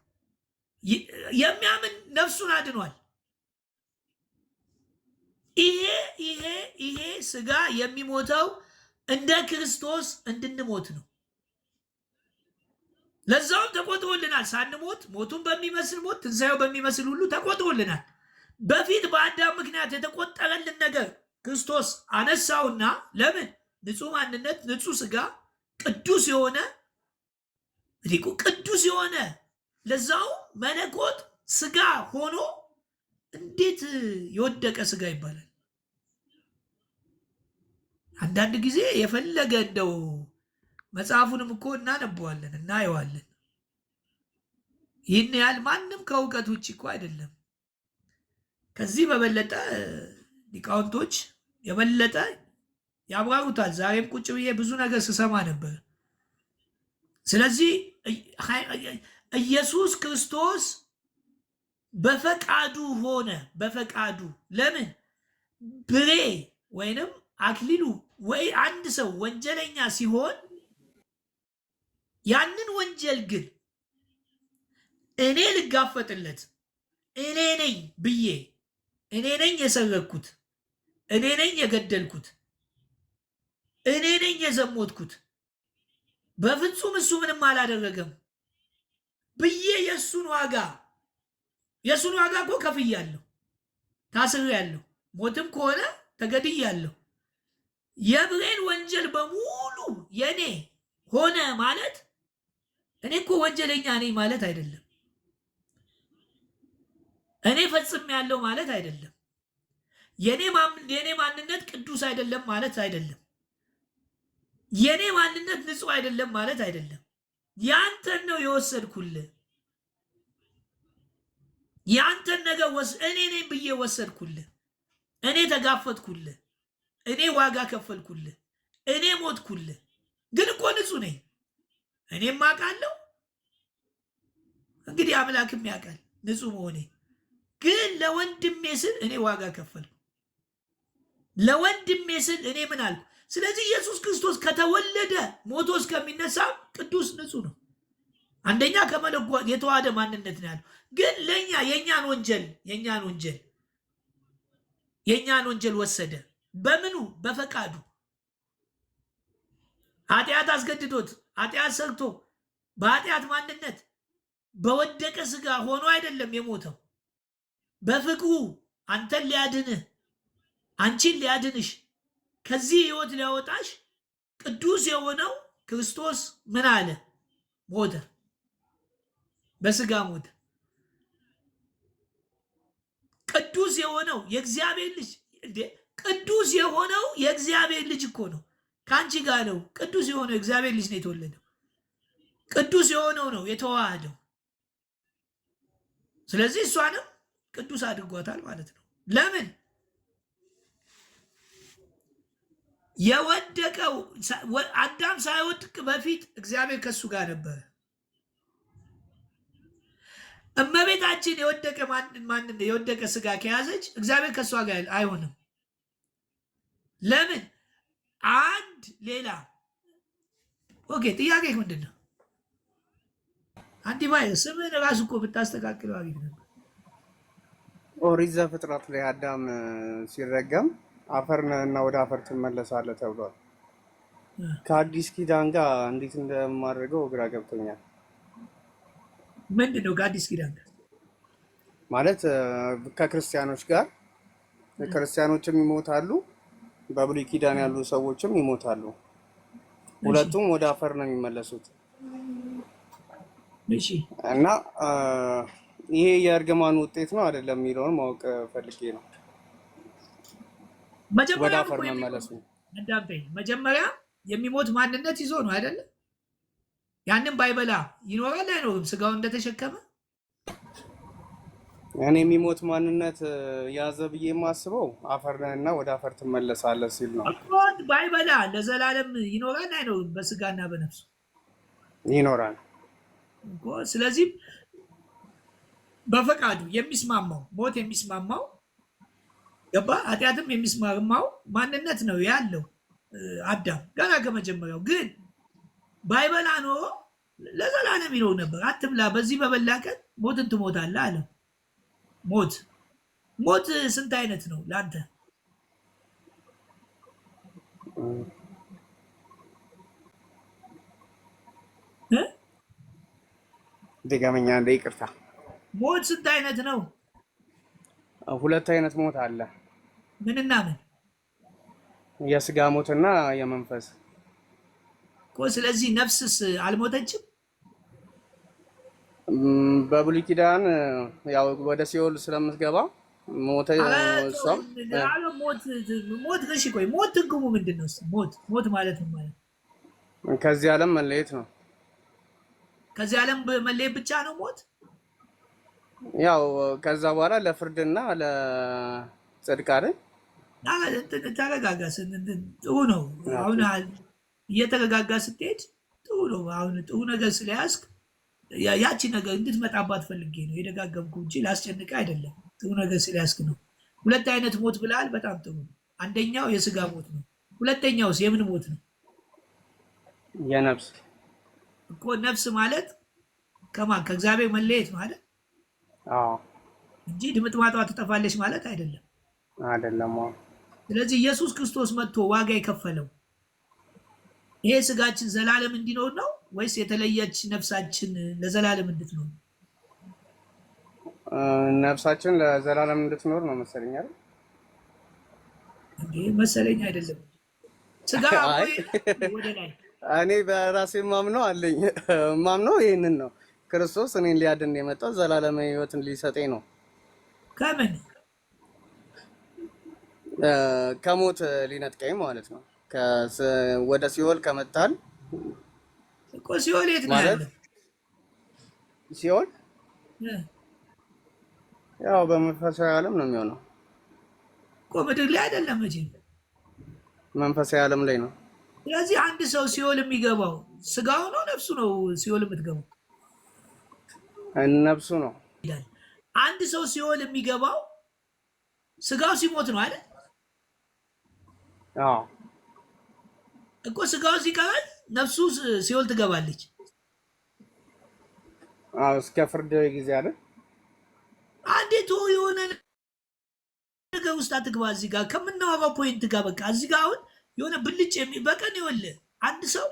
የሚያምን ነፍሱን አድኗል። ይሄ ስጋ የሚሞተው እንደ ክርስቶስ እንድንሞት ነው። ለዛውም ተቆጥሮልናል። ሳንሞት ሞቱን በሚመስል ሞት ትንሣኤው በሚመስል ሁሉ ተቆጥሮልናል። በፊት በአዳም ምክንያት የተቆጠረልን ነገር ክርስቶስ አነሳውና ለምን ንጹህ ማንነት፣ ንጹህ ስጋ፣ ቅዱስ የሆነ ለዛው መለኮት ስጋ ሆኖ እንዴት የወደቀ ስጋ ይባላል? አንዳንድ ጊዜ የፈለገ እንደው መጽሐፉንም እኮ እናነበዋለን እናየዋለን። ይህን ያህል ማንም ከእውቀት ውጭ እኮ አይደለም። ከዚህ በበለጠ ሊቃውንቶች የበለጠ ያብራሩታል። ዛሬም ቁጭ ብዬ ብዙ ነገር ስሰማ ነበር። ስለዚህ ኢየሱስ ክርስቶስ በፈቃዱ ሆነ። በፈቃዱ ለምን ብሬ ወይንም አክሊሉ ወይ አንድ ሰው ወንጀለኛ ሲሆን ያንን ወንጀል ግን እኔ ልጋፈጥለት እኔ ነኝ ብዬ እኔ ነኝ የሰረኩት፣ እኔ ነኝ የገደልኩት፣ እኔ ነኝ የዘሞትኩት፣ በፍጹም እሱ ምንም አላደረገም ብዬ የሱን ዋጋ እኮ ከፍያለሁ፣ ታስሬያለሁ፣ ሞትም ከሆነ ተገድያለሁ። የብሬን ወንጀል በሙሉ የኔ ሆነ ማለት እኔ እኮ ወንጀለኛ ነኝ ማለት አይደለም። እኔ ፈጽም ያለው ማለት አይደለም። የኔ ማንነት ቅዱስ አይደለም ማለት አይደለም። የኔ ማንነት ንጹህ አይደለም ማለት አይደለም። ያንተን ነው የወሰድኩልህ። ያንተን ነገር እኔ ነኝ ብዬ ወሰድኩልህ። እኔ ተጋፈጥኩልህ። እኔ ዋጋ ከፈልኩልህ። እኔ ሞትኩልህ። ግን እኮ ንጹህ ነኝ። እኔም አውቃለሁ፣ እንግዲህ አምላክም ያውቃል ንጹህ መሆኔ። ግን ለወንድሜ ስል እኔ ዋጋ ከፈልኩ። ለወንድሜ ስል እኔ ምን አልኩ? ስለዚህ ኢየሱስ ክርስቶስ ከተወለደ ሞቶ እስከሚነሳ ቅዱስ ንጹህ ነው። አንደኛ ከመለኮት የተዋሃደ ማንነት ነው ያለው። ግን ለኛ የኛን ወንጀል ወሰደ። በምኑ? በፈቃዱ። ኃጢአት አስገድዶት ኃጢአት ሰርቶ በኃጢአት ማንነት በወደቀ ስጋ ሆኖ አይደለም የሞተው። በፍቅሩ አንተን ሊያድንህ አንቺን ሊያድንሽ ከዚህ ህይወት ሊያወጣሽ ቅዱስ የሆነው ክርስቶስ ምን አለ? ሞተ። በስጋ ሞተ። ቅዱስ የሆነው የእግዚአብሔር ልጅ ቅዱስ የሆነው የእግዚአብሔር ልጅ እኮ ነው። ከአንቺ ጋር ነው። ቅዱስ የሆነው የእግዚአብሔር ልጅ ነው የተወለደው። ቅዱስ የሆነው ነው የተዋሃደው። ስለዚህ እሷንም ቅዱስ አድርጓታል ማለት ነው። ለምን? የወደቀው አዳም ሳይወድቅ በፊት እግዚአብሔር ከሱ ጋር ነበረ። እመቤታችን የወደቀ ስጋ ከያዘች እግዚአብሔር ከእሷ ጋር አይሆንም። ለምን? አንድ ሌላ ጥያቄ ምንድን ነው? አንቲባይ ስምህን ራሱ እኮ ብታስተካክለው አሪፍ ነበር። ኦሪት ዘፍጥረት ላይ አዳም ሲረገም አፈር እና ወደ አፈር ትመለሳለህ ተብሏል። ከአዲስ ኪዳን ጋር እንዴት እንደማደርገው ግራ ገብቶኛል። ምንድን ነው ከአዲስ ኪዳን ጋር ማለት? ከክርስቲያኖች ጋር ክርስቲያኖችም ይሞታሉ፣ በብሉይ ኪዳን ያሉ ሰዎችም ይሞታሉ። ሁለቱም ወደ አፈር ነው የሚመለሱት። እና ይሄ የእርግማን ውጤት ነው አይደለም የሚለውን ማወቅ ፈልጌ ነው። ወደ አፈር መመለሱ መጀመሪያ የሚሞት ማንነት ይዞ ነው አይደለም? ያንን ባይበላ ይኖራል አይኖርም? ስጋውን እንደተሸከመ እኔ የሚሞት ማንነት ያዘ ብዬ የማስበው አፈር እና ወደ አፈር ትመለሳለህ ሲል ነው። ባይበላ ለዘላለም ይኖራል አይኖርም? በስጋና በነፍሱ ይኖራል። ስለዚህ በፈቃዱ የሚስማማው ሞት የሚስማማው ገባ ኃጢአትም የሚስማማው ማንነት ነው ያለው አዳም ገና ከመጀመሪያው ግን ባይበላ ኖሮ ለዘላለም ይኖር ነበር። አትብላ፣ በዚህ በበላ ቀን ሞትን ትሞታለህ አለ። ሞት ስንት አይነት ነው ለአንተ? ድገመኛ እንደ ይቅርታ። ሞት ስንት አይነት ነው? 2 አይነት ሞት አለ። ምንና ምን? የስጋ ሞትና የመንፈስ እኮ። ስለዚህ ነፍስስ አልሞተችም? በብሉይ ኪዳን ያው ወደ ሲኦል ስለምትገባ ሞት እሷም ሞት እሺ፣ ቆይ ሞት ትርጉሙ ምንድን ነው? ሞት ማለት ነው ማለት ከዚህ ዓለም መለየት ነው። ከዚህ ዓለም መለየት ብቻ ነው ሞት? ያው ከዛ በኋላ ለፍርድና ለጽድቅ አይደል? ተረጋጋ። ጥሩ ነው። አሁን እየተረጋጋ ስትሄድ ጥሩ ነው። አሁን ጥሩ ነገር ስለያዝክ ያቺ ነገር እንድትመጣባት ፈልጌ ነው የደጋገምኩ እንጂ ላስጨንቅ አይደለም። ጥሩ ነገር ስለያዝክ ነው። 2 አይነት ሞት ብለሃል። በጣም ጥሩ ነው። አንደኛው የስጋ ሞት ነው። ሁለተኛውስ የምን ሞት ነው? የነፍስ እኮ። ነፍስ ማለት ከማን? ከእግዚአብሔር መለየት ማለት እንጂ ድምጥማጧ ትጠፋለች ማለት አይደለም። አይደለም። ስለዚህ ኢየሱስ ክርስቶስ መጥቶ ዋጋ የከፈለው ይሄ ስጋችን ዘላለም እንዲኖር ነው ወይስ የተለየች ነፍሳችን ለዘላለም እንድትኖር? ነፍሳችን ለዘላለም እንድትኖር ነው መሰለኝ አይደል? መሰለኝ አይደለም። ስጋ ወደ ላይ እኔ በራሴ ማምነው አለኝ። ማምነው ይሄንን ነው። ክርስቶስ እኔን ሊያድን የመጣው ዘላለማዊ ሕይወትን ሊሰጠኝ ነው። ከምን? ከሞት ሊነጥቀኝ ማለት ነው። ወደ ሲኦል ከመጣል እኮ። ሲኦል የት ነው ያለው? ሲኦል ያው በመንፈሳዊ ዓለም ነው የሚሆነው እኮ። ምድር ላይ አይደለም መቼም፣ መንፈሳዊ ዓለም ላይ ነው። ስለዚህ አንድ ሰው ሲኦል የሚገባው ስጋው ነው ነፍሱ ነው? ሲኦል የምትገባው ነፍሱ ነው። አንድ ሰው ሲኦል የሚገባው ስጋው ሲሞት ነው አይደል? እኮ ስጋው ሲቀበል ነፍሱ ሲኦል ትገባለች። እስከ ፍርድ ጊዜ አይደል? አንዴቶ የሆነ ነገር ውስጥ አትግባ። እዚህ ጋር ከምናወራው ፖይንት ጋር በቃ እዚህ ጋር አሁን የሆነ ብልጭ በቀን ይኸውልህ አንድ ሰው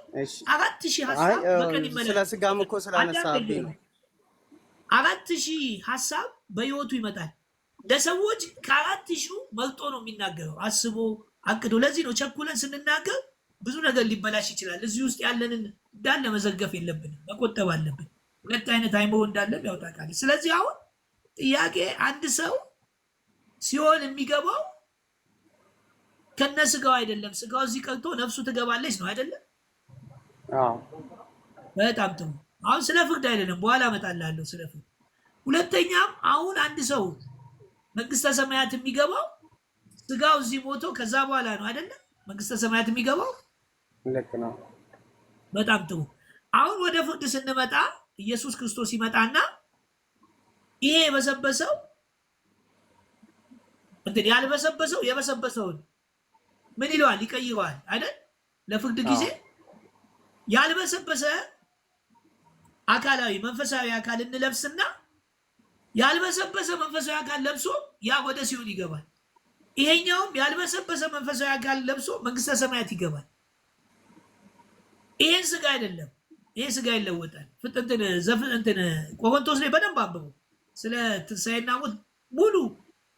4000 ሀሳብ በቀን ይመለከታል። ስለ ስጋም እኮ ስላነሳብኝ ነው። 4000 ሀሳብ በህይወቱ ይመጣል። ለሰዎች ከ4000 መርጦ ነው የሚናገረው፣ አስቦ አቅዶ። ለዚህ ነው ቸኩለን ስንናገር ብዙ ነገር ሊበላሽ ይችላል። እዚህ ውስጥ ያለንን እንዳለ መዘገፍ የለብንም፣ መቆጠብ አለብን። 2 አይነት አይምሮ እንዳለን ያውጣቃል። ስለዚህ አሁን ጥያቄ አንድ ሰው ሲኦል የሚገባው ከነ ስጋው አይደለም። ስጋው እዚህ ቀርቶ ነፍሱ ትገባለች ነው አይደለም? በጣም ጥሩ። አሁን ስለ ፍርድ አይደለም፣ በኋላ እመጣልሃለሁ ስለ ፍርድ። ሁለተኛም አሁን አንድ ሰው መንግስተ ሰማያት የሚገባው ስጋው እዚህ ሞቶ ከዛ በኋላ ነው አይደለም? መንግስተ ሰማያት የሚገባው ልክ ነው። በጣም ጥሩ። አሁን ወደ ፍርድ ስንመጣ ኢየሱስ ክርስቶስ ይመጣና ይሄ የበሰበሰው እንትን ያልበሰበሰው የበሰበሰውን ምን ይለዋል? ይቀይረዋል አይደል? ለፍርድ ጊዜ ያልበሰበሰ አካላዊ መንፈሳዊ አካል እንለብስና ያልበሰበሰ መንፈሳዊ አካል ለብሶ ያ ወደ ሲኦል ይገባል። ይሄኛውም ያልበሰበሰ መንፈሳዊ አካል ለብሶ መንግስተ ሰማያት ይገባል። ይሄን ስጋ አይደለም፣ ይሄ ስጋ ይለወጣል። እንትን ቆሮንቶስ ላይ በደንብ አንብቡ። ስለ ትንሣኤና ሞት ሙሉ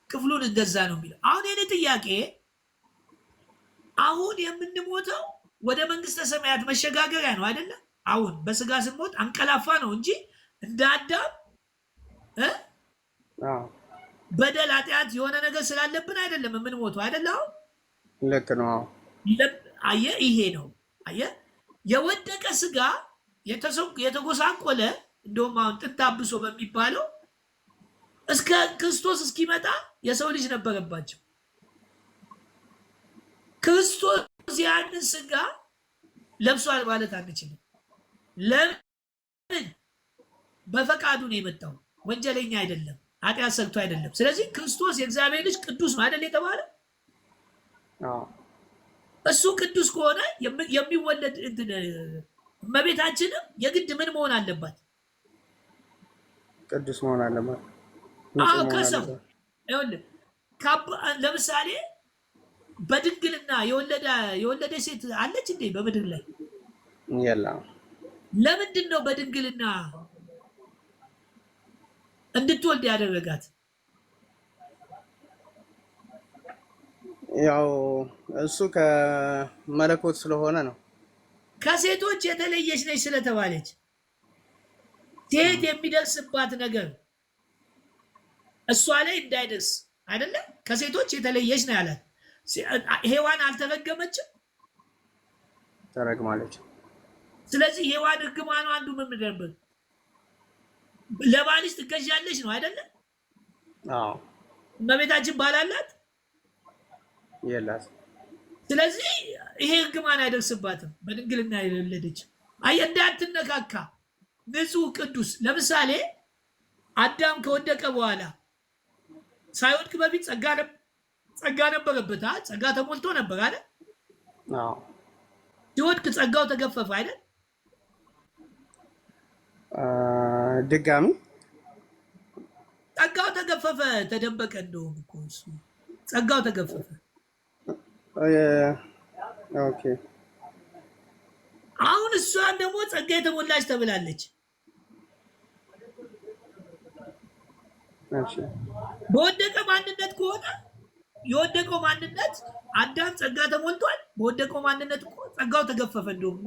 ክፍሉን እንደዛ ነው የሚለው። አሁን የኔ ጥያቄ አሁን የምንሞተው ወደ መንግስተ ሰማያት መሸጋገሪያ ነው አይደለም? አሁን በስጋ ስንሞት አንቀላፋ ነው እንጂ እንደ አዳም በደል ኃጢአት የሆነ ነገር ስላለብን አይደለም የምንሞተው አይደለም? ልክ ነው። አየህ፣ ይሄ ነው አየህ፣ የወደቀ ስጋ የተጎሳቆለ እንደውም አሁን ጥንተ አብሶ በሚባለው እስከ ክርስቶስ እስኪመጣ የሰው ልጅ ነበረባቸው። ክርስቶስ ያንን ስጋ ለብሷል ማለት አንችልም። ለምን? በፈቃዱ ነው የመጣው። ወንጀለኛ አይደለም፣ ኃጢአት ሰርቶ አይደለም። ስለዚህ ክርስቶስ የእግዚአብሔር ልጅ ቅዱስ ነው አይደል የተባለ? እሱ ቅዱስ ከሆነ የሚወለድ እመቤታችንም የግድ ምን መሆን አለባት? ቅዱስ መሆን አለባት። ከሰው ለምሳሌ በድንግልና የወለደ ሴት አለች እንዴ በምድር ላይ? የለም። ለምንድን ነው በድንግልና እንድትወልድ ያደረጋት? ያው እሱ ከመለኮት ስለሆነ ነው። ከሴቶች የተለየች ነች ስለተባለች ሴት የሚደርስባት ነገር እሷ ላይ እንዳይደርስ አይደለም። ከሴቶች የተለየች ነው ያላት። ሔዋን አልተረገመችም? ተረግማለች። ስለዚህ ሔዋን እርግማኑ አንዱ ምን ነበር? ለባልሽ ትገዣለች ነው አይደለም? አዎ። እመቤታችን ባል አላት? የላት። ስለዚህ ይሄ እርግማን አይደርስባትም። በድንግልና የወለደች እንዳትነካካ ንጹህ ቅዱስ። ለምሳሌ አዳም ከወደቀ በኋላ ሳይወድቅ በፊት ጸጋ ነበረበት። ጸጋ ተሞልቶ ነበር አይደል? አዎ። ሲወድቅ ጸጋው ተገፈፈ አይደል? ድጋሚ ጸጋው ተገፈፈ። ተደበቀ። እንደውም እኮ እሱ ጸጋው ተገፈፈ። ኦኬ። አሁን እሷን ደግሞ ጸጋ የተሞላች ተብላለች። በወደቀ ማንነት ከሆነ የወደቀው ማንነት አዳም ጸጋ ተሞልቷል። በወደቀው ማንነት እኮ ጸጋው ተገፈፈ። እንደውም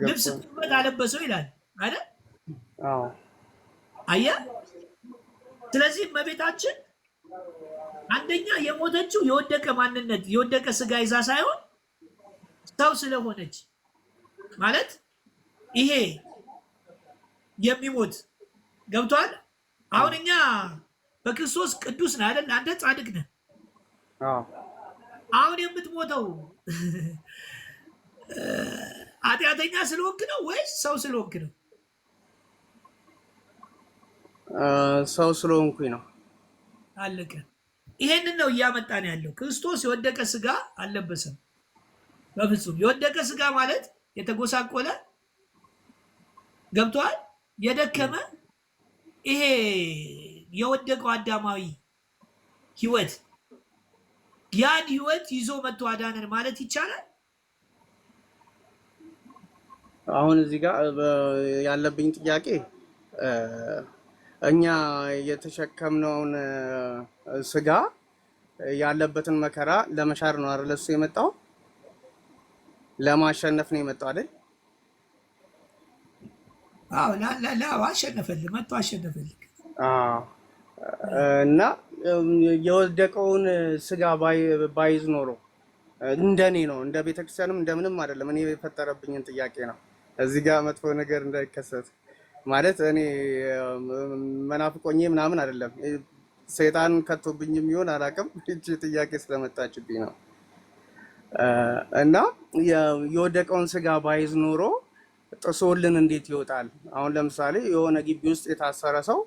ልብስ ጥበት አለበሰው ይላል አይደል? አዎ። አየህ። ስለዚህ እመቤታችን አንደኛ የሞተችው የወደቀ ማንነት የወደቀ ስጋ ይዛ ሳይሆን ሰው ስለሆነች ማለት ይሄ የሚሞት ገብቷል። አሁን እኛ በክርስቶስ ቅዱስ ነህ አይደል? አንተ ጻድቅ ነህ። አሁን የምትሞተው ኃጢአተኛ ስለሆንክ ነው ወይስ ሰው ስለሆንክ ነው? ሰው ስለሆንኩኝ ነው። አለቀ። ይሄንን ነው እያመጣን ያለው። ክርስቶስ የወደቀ ስጋ አልለበሰም በፍጹም። የወደቀ ስጋ ማለት የተጎሳቆለ ገብቷል፣ የደከመ ይሄ የወደቀው አዳማዊ ህይወት ያን ህይወት ይዞ መጥቶ አዳነን ማለት ይቻላል። አሁን እዚህ ጋር ያለብኝ ጥያቄ እኛ የተሸከምነውን ስጋ ያለበትን መከራ ለመሻር ነው አይደል? እሱ የመጣው ለማሸነፍ ነው የመጣው አይደል? አዎ አሸነፈልህ፣ መጥቶ አሸነፈልህ። እና የወደቀውን ስጋ ባይዝ ኖሮ እንደኔ ነው እንደ ቤተክርስቲያንም እንደምንም አይደለም። እኔ የፈጠረብኝን ጥያቄ ነው እዚህ ጋር መጥፎ ነገር እንዳይከሰት ማለት እኔ መናፍቆኜ ምናምን አይደለም። ሰይጣን ከቶብኝም ይሆን አላውቅም። እቺ ጥያቄ ስለመጣችብኝ ነው። እና የወደቀውን ስጋ ባይዝ ኖሮ ጥሶልን እንዴት ይወጣል? አሁን ለምሳሌ የሆነ ግቢ ውስጥ የታሰረ ሰው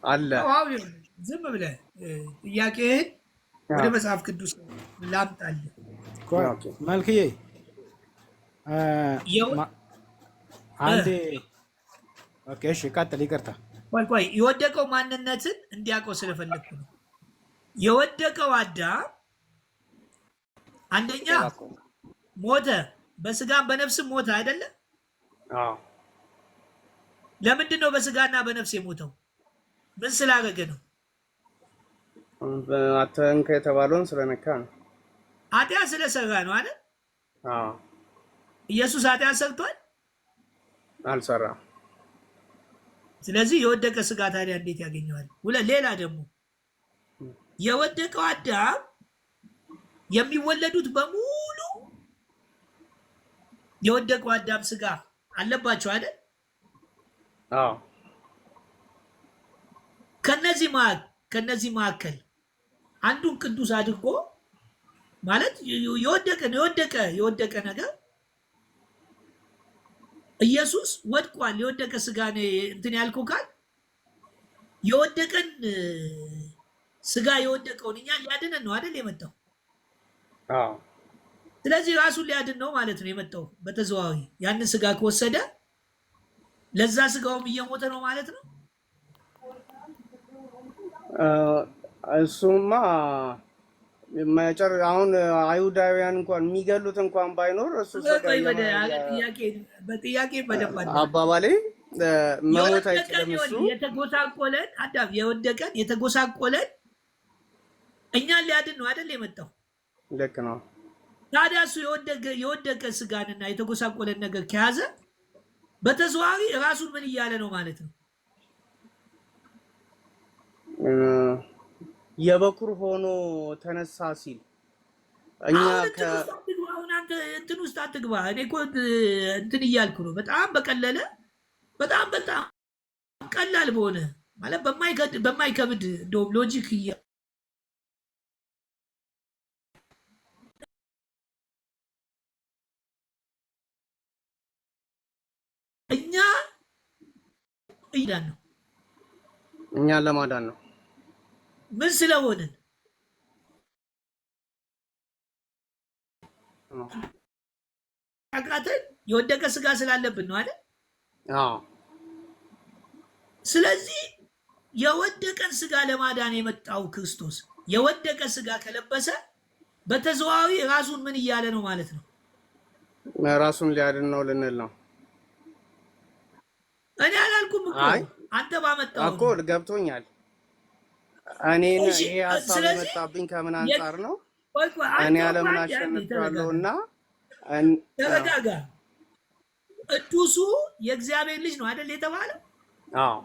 አለ። ዝም ብለህ ጥያቄህን ወደ መጽሐፍ ቅዱስ ላምጣልህ። መልክዬ አንዴ ኦኬ፣ እሺ፣ ቀጥል። ይቅርታ፣ ቆይ የወደቀው ማንነትን እንዲያውቀው ስለፈለግኩ ነው። የወደቀው አዳም አንደኛ ሞተ፣ በስጋም በነፍስም ሞተ አይደለም? አዎ። ለምንድን ነው በስጋና በነፍስ የሞተው? ምን ስላደረገ ነው? አትንካ የተባለውን ስለነካ ነው። ኃጢአት ስለሰራ ነው አይደል? አዎ። ኢየሱስ ኃጢአት ሰርቷል? አልሰራም። ስለዚህ የወደቀ ስጋ ታዲያ እንዴት ያገኘዋል? ሌላ ደግሞ የወደቀው አዳም የሚወለዱት በሙሉ የወደቀው አዳም ስጋ አለባቸው አይደል? አዎ። ከነዚህ መካከል አንዱን ቅዱስ አድርጎ ማለት የወደቀ ነገር ኢየሱስ ወድቋል። የወደቀ ስጋን እንትን ያልከው ካል የወደቀን ስጋ የወደቀውን እኛ ሊያድነን ነው አይደል የመጣው? አዎ። ስለዚህ ራሱን ሊያድን ነው ማለት ነው የመጣው በተዘዋዋሪ። ያንን ስጋ ከወሰደ ለዛ ስጋውም እየሞተ ነው ማለት ነው። እሱማ አሁን አይሁዳውያን እንኳን የሚገሉት እንኳን ባይኖር እሱ በጥያቄ በደንብ አባባሌ መሞት አይችልም። እሱ የተጎሳቆለን አዳም የወደቀን የተጎሳቆለን እኛን ሊያድን ነው አይደል የመጣው? ልክ ነው። ታዲያ እሱ የወደቀ ስጋንና የተጎሳቆለን ነገር ከያዘ በተዘዋዋሪ ራሱን ምን እያለ ነው ማለት ነው? የበኩር ሆኖ ተነሳ ሲል እኛ አሁን አንተ እንትን ውስጥ አትግባ። እኔ እኮ እንትን እያልኩ ነው። በጣም በቀለለ በጣም ቀላል በሆነ ማለት በማይከብድ እንደውም ሎጂክ እኛን ለማዳን ነው። ምን ስለሆንን አቃተን? የወደቀ ስጋ ስላለብን ነው አይደል? አዎ። ስለዚህ የወደቀን ስጋ ለማዳን የመጣው ክርስቶስ የወደቀ ስጋ ከለበሰ በተዘዋዋሪ ራሱን ምን እያለ ነው ማለት ነው? ራሱን ሊያድን ነው ልንል ነው። እኔ አላልኩም እኮ አንተ ባመጣው እኮ ገብቶኛል። እኔን ይሄ ሀሳብ የመጣብኝ ከምን አንጻር ነው? እኔ ዓለምን አሸንፌዋለሁና ተረጋጋ። ቅዱሱ የእግዚአብሔር ልጅ ነው አይደል የተባለው? አዎ።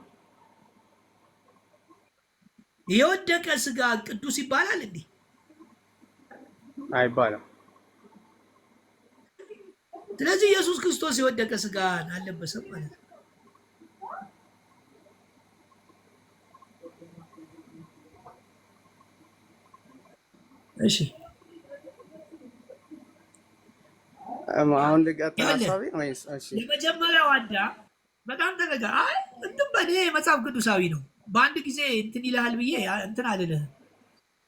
የወደቀ ስጋ ቅዱስ ይባላል እንዴ? አይባልም። ስለዚህ ኢየሱስ ክርስቶስ የወደቀ ስጋ አልለበሰም ማለት ነው። እሺ አሁን ልቀጥል ሐሳቤ ወይስ? እሺ የመጀመሪያው አዳም በጣም ተረጋ። አይ እንትን በኔ መጽሐፍ ቅዱሳዊ ነው። በአንድ ጊዜ እንትን ይልሃል ብዬ እንትን አልልህ።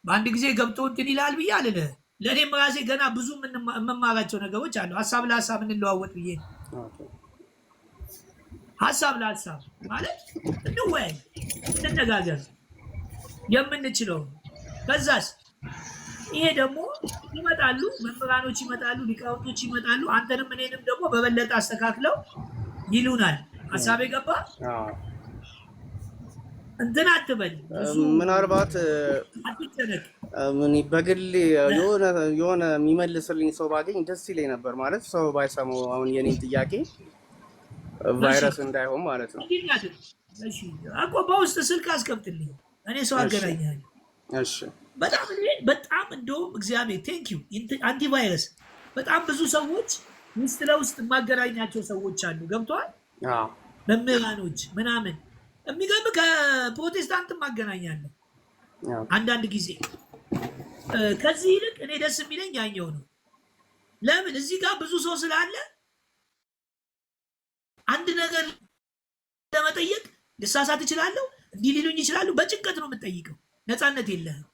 በአንድ ጊዜ ገብቶ እንትን ይልሃል ብዬ አልልህ። ለእኔም ራሴ ገና ብዙ የምማራቸው ነገሮች አሉ። ሀሳብ ለሀሳብ እንለዋወጥ ብዬ ሀሳብ ለሀሳብ ማለት እንወያይ፣ እንነጋገር የምንችለው። ከዛስ ይሄ ደግሞ ይመጣሉ፣ መምህራኖች ይመጣሉ፣ ሊቃውንቶች ይመጣሉ። አንተንም እኔንም ደግሞ በበለጠ አስተካክለው ይሉናል። ሀሳብ የገባ እንትን አትበል። ምናልባት በግል የሆነ የሚመልስልኝ ሰው ባገኝ ደስ ይለኝ ነበር። ማለት ሰው ባይሰማው አሁን የኔን ጥያቄ ቫይረስ እንዳይሆን ማለት ነው። እኮ በውስጥ ስልክ አስቀምጥልኝ፣ እኔ ሰው አገናኛለሁ። እሺ በጣም እንደውም እግዚአብሔር ቴንኪው አንቲቫይረስ በጣም ብዙ ሰዎች ውስጥ ለውስጥ የማገናኛቸው ሰዎች አሉ። ገብተዋል። መምህራኖች ምናምን የሚገርም ከፕሮቴስታንት ማገናኛለሁ አንዳንድ ጊዜ። ከዚህ ይልቅ እኔ ደስ የሚለኝ ያኛው ነው። ለምን? እዚህ ጋር ብዙ ሰው ስላለ አንድ ነገር ለመጠየቅ ልሳሳት እችላለሁ፣ እንዲህ ሊሉኝ ይችላሉ። በጭንቀት ነው የምጠይቀው፣ ነፃነት የለህም።